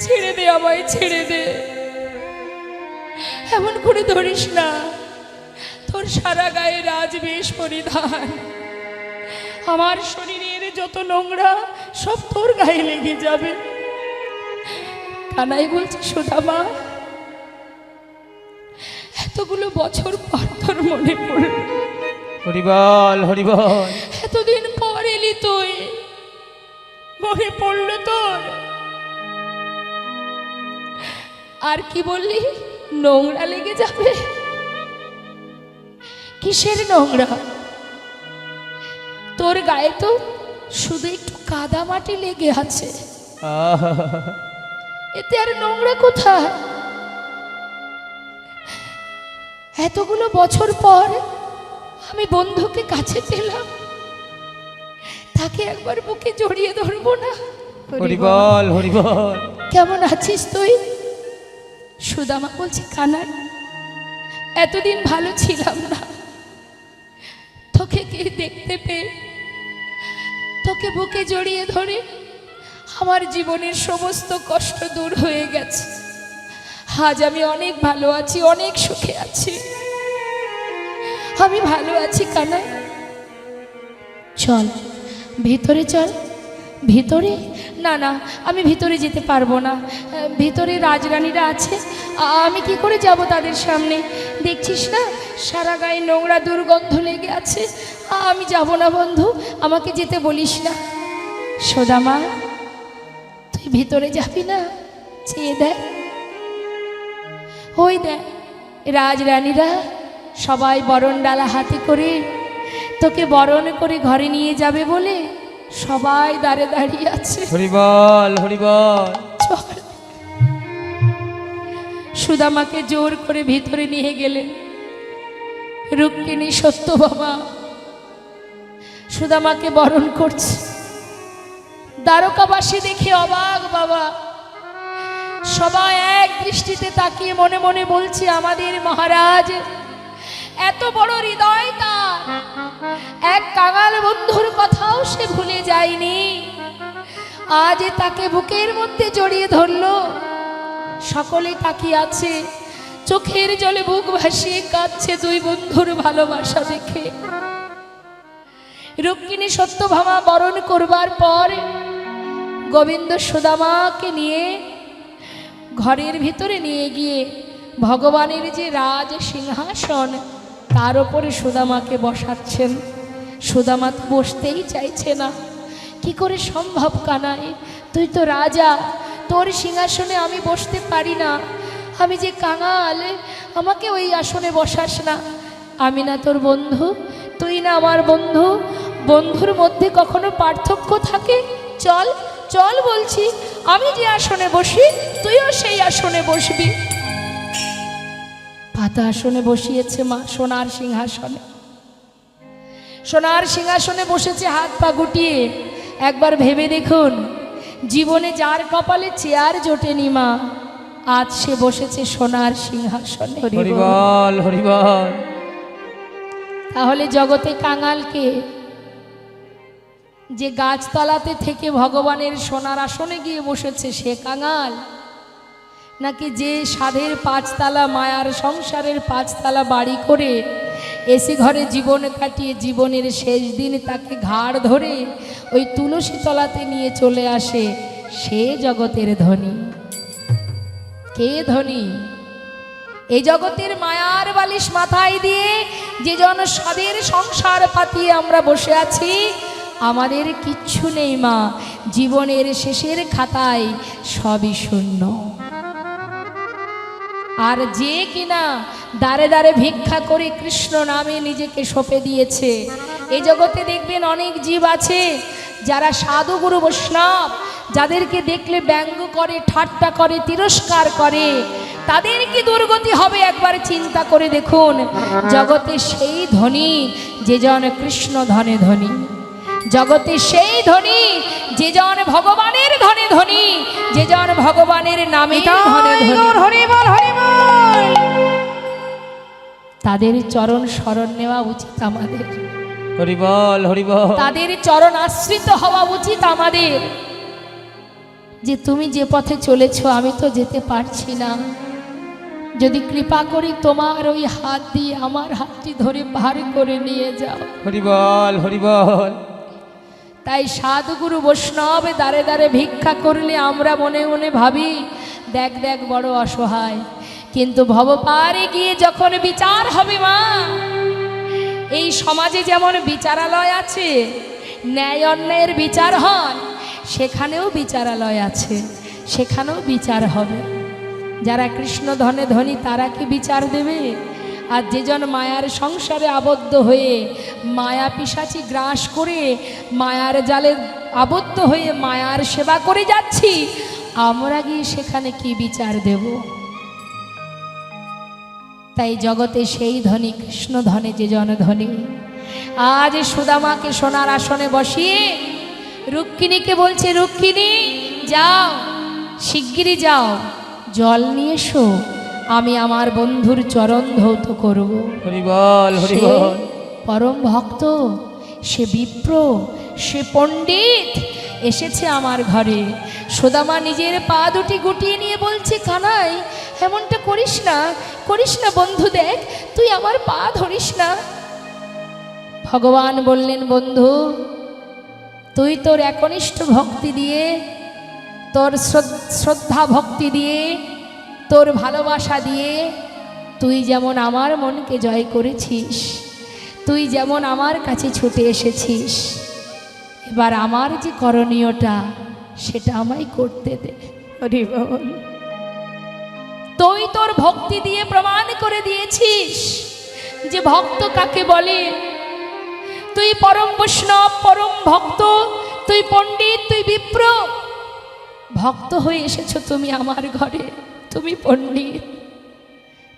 ছেড়ে দে আমায়, ছেড়ে দে, এমন করে ধরিস না। তোর সারা গায়ে রাজবেশ পরিধান, আমার শরীরের যত নোংরা সব তোর গায়ে লেগে যাবে। কানাই বলছে সুদামা, এতগুলো বছর পর তোর মনে পড়ল, হরি বল হরি বল, এতদিন পর এলি তুই, মনে পড়ল তোর। আর কি বললি, নোংরা লেগে যাবে? কিসের নোংরা? তোর গায়ে তো শুধু একটু কাদা মাটি লেগে আছে, এতে আর নোংরা কোথায়? এতগুলো বছর পর আমি বন্ধুকে কাছে পেলাম, তাকে একবার বুকে জড়িয়ে ধরবো না? হরি বল হরি বল, কেমন আছিস তুই? সুদামা বলছে কানাই, এতদিন ভালো ছিলাম না, তোকে কে দেখতে পেয়ে তোকে বুকে জড়িয়ে ধরে আমার জীবনের সমস্ত কষ্ট দূর হয়ে গেছে। আজ আমি অনেক ভালো আছি, অনেক সুখে আছি, আমি ভালো আছি কানাই। চল ভিতরে চল। ভিতরে? না না, আমি ভিতরে যেতে পারবো না, ভিতরে রাজরানীরা আছে, আমি কি করে যাব তাদের সামনে? দেখছিস না সারা গায়ে নোংরা দুর্গন্ধ লেগে আছে, আমি যাব না বন্ধু, আমাকে যেতে বলিস না। সুদামা তুই ভিতরে যাবি না? চেয়ে দেখ, ওই দেখ রাজরানীরা সবাই বরণ ডালা হাতে করে তোকে বরণ করে ঘরে নিয়ে যাবে বলে সবাই দাঁড়ে দাঁড়িয়ে আছে। হরি বল হরি বল, চল। সুদামাকে জোর করে ভিতরে নিয়ে গেলেন রুক্মিণী সত্যভামা, সুদামাকে বরণ করছে। দ্বারকাবাসী দেখে অবাক বাবা, সবাই এক দৃষ্টিতে তাকিয়ে মনে মনে বলছে আমাদের মহারাজ এত বড় হৃদয় তার, এক কাঙাল বন্ধুর কথাও সে ভুলে যায়নি, আজ তাকে বুকের মধ্যে জড়িয়ে ধরলো। সকলে তাকিয়ে আছে, চোখের জলে বুক ভাসিয়ে কাঁদছে দুই বন্ধুর ভালোবাসা দেখে। রুক্মিণী সত্যভামা বরণ করবার পর গোবিন্দ সুদামাকে নিয়ে ঘরের ভিতরে নিয়ে গিয়ে ভগবানের যে রাজ সিংহাসন তার উপরে সুদামাকে বসাচ্ছেন। সুদামা তো বসতেই চাইছে না। কি করে সম্ভব কানাই, তুই তো রাজা, তোর সিংহাসনে আমি বসতে পারি না, আমি যে কাঙাল, আমাকে ওই আসনে বসাস না। আমি না তোর বন্ধু, তুই না আমার বন্ধু, বন্ধুর মধ্যে কখনো পার্থক্য থাকে? চল চল বলছি, আমি যে আসনে বসি তুইও সেই আসনে বসবি। পাতা আসনে বসিয়েছে মা, সোনার সিংহাসনে, সোনার সিংহাসনে বসেছে হাত পা গুটিয়ে। একবার ভেবে দেখুন, জীবনে যার কপালে চেয়ার জোটেনি মা, আজ সে বসেছে সোনার সিংহাসনে। হরিবল হরিবল। তাহলে জগতে কাঙালকে, যে গাছতলাতে থেকে ভগবানের সোনার আসনে গিয়ে বসেছে সে কাঙাল, নাকি যে সাধের পাঁচতলা মায়ার সংসারের পাঁচতলা বাড়ি করে এসি ঘরে জীবন কাটিয়ে জীবনের শেষ দিন তাকে ঘাড় ধরে ওই তুলসী তলাতে নিয়ে চলে আসে, সে জগতের ধনী? কে ধনী? এই জগতের মায়ার বালিশ মাথায় দিয়ে যে জন সাধের সংসার পাতিয়ে আমরা বসে আছি, আমাদের কিচ্ছু নেই মা, জীবনের শেষের খাতায় সবই শূন্য। আর যে কিনা দাঁড়ে দাঁড়ে ভিক্ষা করে কৃষ্ণ নামে নিজেকে সঁপে দিয়েছে, এই জগতে দেখবেন অনেক জীব আছে যারা সাধু গুরু বৈষ্ণব, যাদেরকে দেখলে ব্যঙ্গ করে, ঠাট্টা করে, তিরস্কার করে, তাদের কি দুর্গতি হবে একবার চিন্তা করে দেখুন। জগতে সেই ধনী যে জন কৃষ্ণ ধনে ধনী, জগতে সেই ধনী যে জন ভগবানের ধনে ধনী, যে জন ভগবানের নামে ধনে ধনী। তাদের চরণ শরণ নেওয়া উচিত আমাদের। হরিবল হরিবল। তাদের চরণ আশ্রিত হওয়া উচিত আমাদের, যে তুমি যে পথে চলেছ আমি তো যেতে পারছি না, যদি কৃপা করি তোমার ওই হাত দিয়ে আমার হাতটি ধরে ভার করে নিয়ে যাও। হরিবল হরিবল। তাই সাধুগুরু বৈষ্ণবে দাঁড়ে দাঁড়ে ভিক্ষা করলে আমরা মনে মনে ভাবি, দেখ দেখ বড় অসহায়, কিন্তু ভবপারে গিয়ে যখন বিচার হবে মা, এই সমাজে যেমন বিচারালয় আছে, ন্যায় অন্যায়ের বিচার হয়, সেখানেও বিচারালয় আছে, সেখানেও বিচার হবে। যারা কৃষ্ণ ধনে ধনী তারা কি বিচার দেবে? আর যে জন মায়ার সংসারে আবদ্ধ হয়ে মায়া পিশাচি গ্রাস করে মায়ার জালে আবদ্ধ হয়ে মায়ার সেবা করে যাচ্ছি, আমরা গিয়ে সেখানে কি বিচার দেব? তাই জগতে সেই ধনী কৃষ্ণ ধনে যে জন ধনী, আজ সুদামাকে সোনার আসনে বসিয়ে রুক্মিণীকে বলছে, রুক্মিণী যাও, শিগগিরই যাও, জল নিয়ে এসো, আমি আমার বন্ধুর চরণ ধৌত করব। হরিবল হরিবল। পরম ভক্ত, সে বিপ্র, সে পণ্ডিত এসেছে আমার ঘরে। সুদামা নিজের পা দুটি গুটিয়ে নিয়ে বলছে, কানাই এমনটা করিস না, করিস না বন্ধু, দেখ তুই আমার পা ধরিস না। ভগবান বললেন, বন্ধু তুই তোর একনিষ্ঠ ভক্তি দিয়ে, তোর শ্রদ্ধা ভক্তি দিয়ে, তোর ভালোবাসা দিয়ে তুই যেমন আমার মনকে জয় করেছিস, তুই যেমন আমার কাছে ছুটে এসেছিস, এবার আমার যে করণীয়টা সেটা আমায় করতে দে। হরিবল। তুই তোর ভক্তি দিয়ে প্রমাণ করে দিয়েছিস যে ভক্ত কাকে বলে। তুই পরম বৈষ্ণব, পরম ভক্ত, তুই পণ্ডিত, তুই বিপ্র, ভক্ত হয়ে এসেছো তুমি আমার ঘরে, তুমি পণ্ডিত।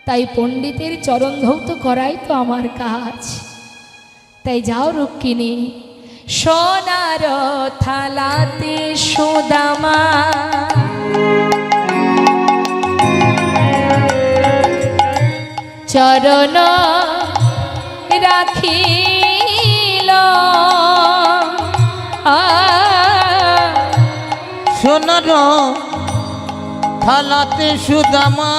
তাই পণ্ডিতের চরণ ধৌত করাই তো আমার কাজ। তাই যাও রুক্মিণী, সোনার থালাতে সুদামা চরণ রাখিল, সোনার থালাতে সুদামা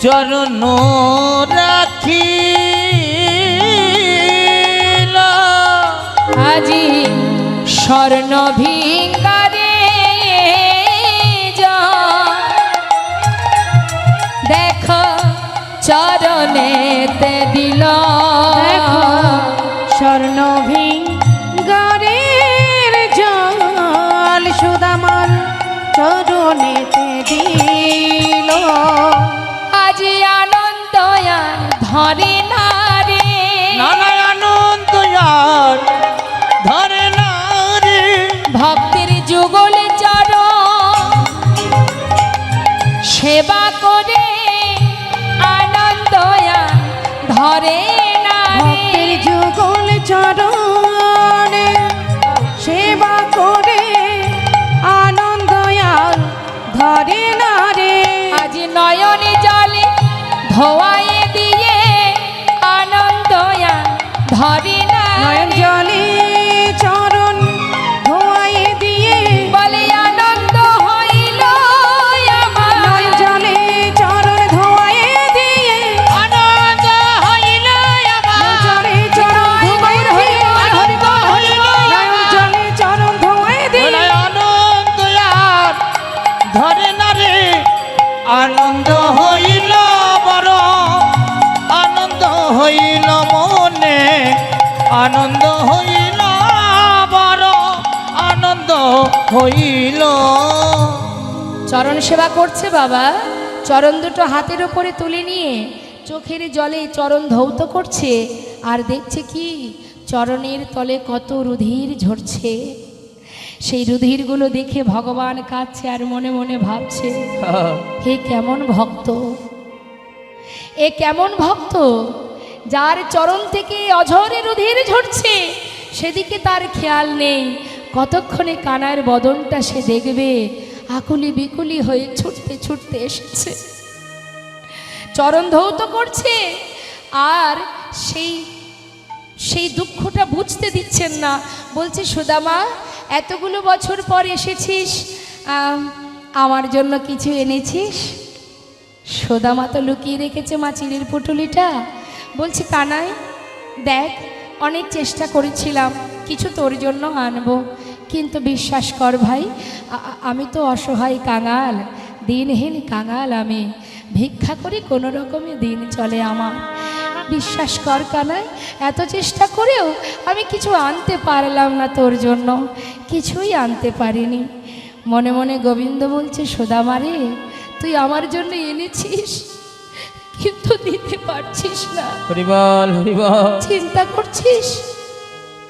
চরণ রাখিল, আজি স্বর্ণ ভিঙ্গারে দেখো চরণেতে দিল, স্বর্ণ ভিঙ্গারের জল সুদামার চরণেতে দিল। আজি আনন্দ আর ধরে না রে, নানা আনন্দ আর ধরে না রে, ভক্তের যুগল চরণ সেবা করে আনন্দ আর ধরে না রে, ভক্তের ধোয়ায়ে দিয়ে আনন্দয়া ধরে না নয়ন জলে চরণ ধোয়ায়ে দিয়ে বলে আনন্দ হইল আমার নয়ন জলে চরণ ধোয়ায়ে দিয়ে আনন্দ হইল আমার জলে চরণ ধোয়ায়ে দিয়ে আনন্দ হইল নয়ন জলে চরণ ধোয়ায়ে দিয়ে আনন্দ আর ধরে না রে আনন্দ হইল বড় আনন্দ হইল মনে আনন্দ হইল বড় আনন্দ হইল চরণ সেবা করছে বাবা, চরণ দুটো হাতের উপরে তুলে নিয়ে চোখের জলে চরণ ধৌত করছে আর দেখছে কি চরণের তলে কত রুধির ঝরছে। সেই রুধিরগুলো দেখে ভগবান কাঁদছে আর মনে মনে ভাবছে, হে কেমন ভক্ত, এ কেমন ভক্ত যার চরণ থেকে অঝরে রুধির ঝরছে, সেদিকে তার খেয়াল নেই। কতক্ষণে কানার বদনটা সে দেখবে, আকুলি বিকুলি হয়ে ছুটতে ছুটতে এসেছে, চরণ ধৌত করছে আর সেই দুঃখটা বুঝতে দিচ্ছেন না। বলছে, সুদামা এতগুলো বছর পর এসেছিস, আমার জন্য কিছু এনেছিস? সুদামা তো লুকিয়ে রেখেছে মা চিড়ের পুটুলিটা। বলছে, কানাই দেখ, অনেক চেষ্টা করেছিলাম কিছু তোর জন্য আনবো, কিন্তু বিশ্বাস কর ভাই, আমি তো অসহায় কাঙাল, দিনহীন কাঙাল, আমি ভিক্ষা করি, কোনো রকমে দিন চলে আমার। বিশ্বাস কর কানাই, এত চেষ্টা করেও আমি কিছু আনতে পারলাম না তোর জন্য, কিছুই আনতে পারিনি। মনে মনে গোবিন্দ বলছে, সুদামা রে, তুই আমার জন্য এনেছিস কিন্তু দিতে পারছিস না, হরিবল হরিবল চিন্তা করছিস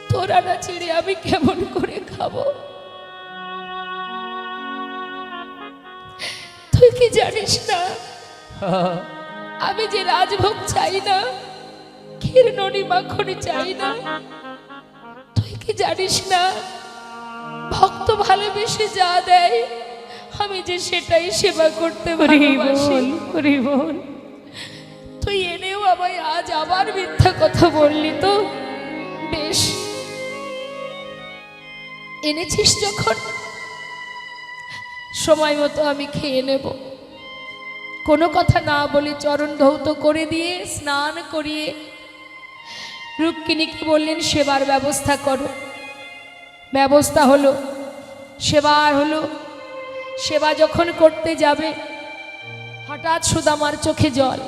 তোরা না ছেড়ে আমি কেমন করে খাবো। তুই কি জানিস না আমি যে রাজভোগ চাই না, ক্ষীর ননি মাখনি চাই না? তুই কি জানিস না ভক্ত ভালোবেসে যা দেয় আমি যে সেটাই সেবা করতে ভালোবাসি। বল তুই এনেও আমায় আজ আবার মিথ্যা কথা বললি তো? বেশ, এনেছিস যখন সময় মতো আমি খেয়ে নেব। কোনো কথা না বলে চরণ ধৌত করে দিয়ে স্নান করিয়ে রুক্মিণীকে বললেন, সেবার ব্যবস্থা করো। ব্যবস্থা হলো, সেবা হলো। সেবা যখন করতে যাবে, হঠাৎ সুদামার চোখে জল।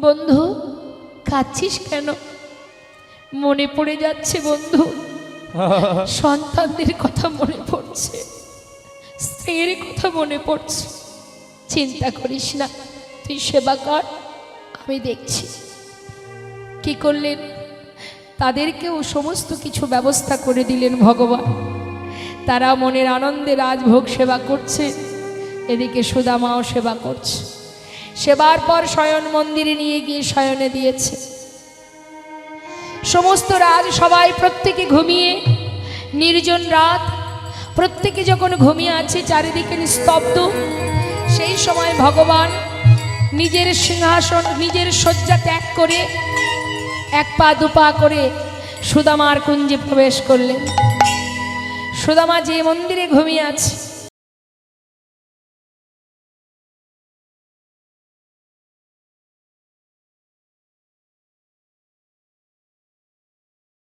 বন্ধু, কাঁদছিস কেন? মনে পড়ে যাচ্ছে বন্ধু, সন্তানদের কথা মনে পড়ছে, স্ত্রীর কথা মনে পড়ছে। চিন্তা করিস না, তুই সেবা কর, আমি দেখছি। কি করলেন? তাদেরকেও সমস্ত কিছু ব্যবস্থা করে দিলেন ভগবান। তারা মনের আনন্দে রাজভোগ সেবা করছে, এদিকে সুদামাও সেবা করছে। সেবার পর শয়ন মন্দিরে নিয়ে গিয়ে শয়নে দিয়েছে। সমস্ত রাজ সবাই প্রত্যেকে ঘুমিয়ে, নির্জন রাত, প্রত্যেকে যখন ঘুমিয়ে আছে, চারিদিকে নিস্তব্ধ, সেই সময় ভগবান নিজের সিংহাসন, নিজের শয্যা ত্যাগ করে এক পা দুপা করে সুদামার কুঞ্জে প্রবেশ করলেন। সুদামা যে মন্দিরে ঘুমিয়ে আছে,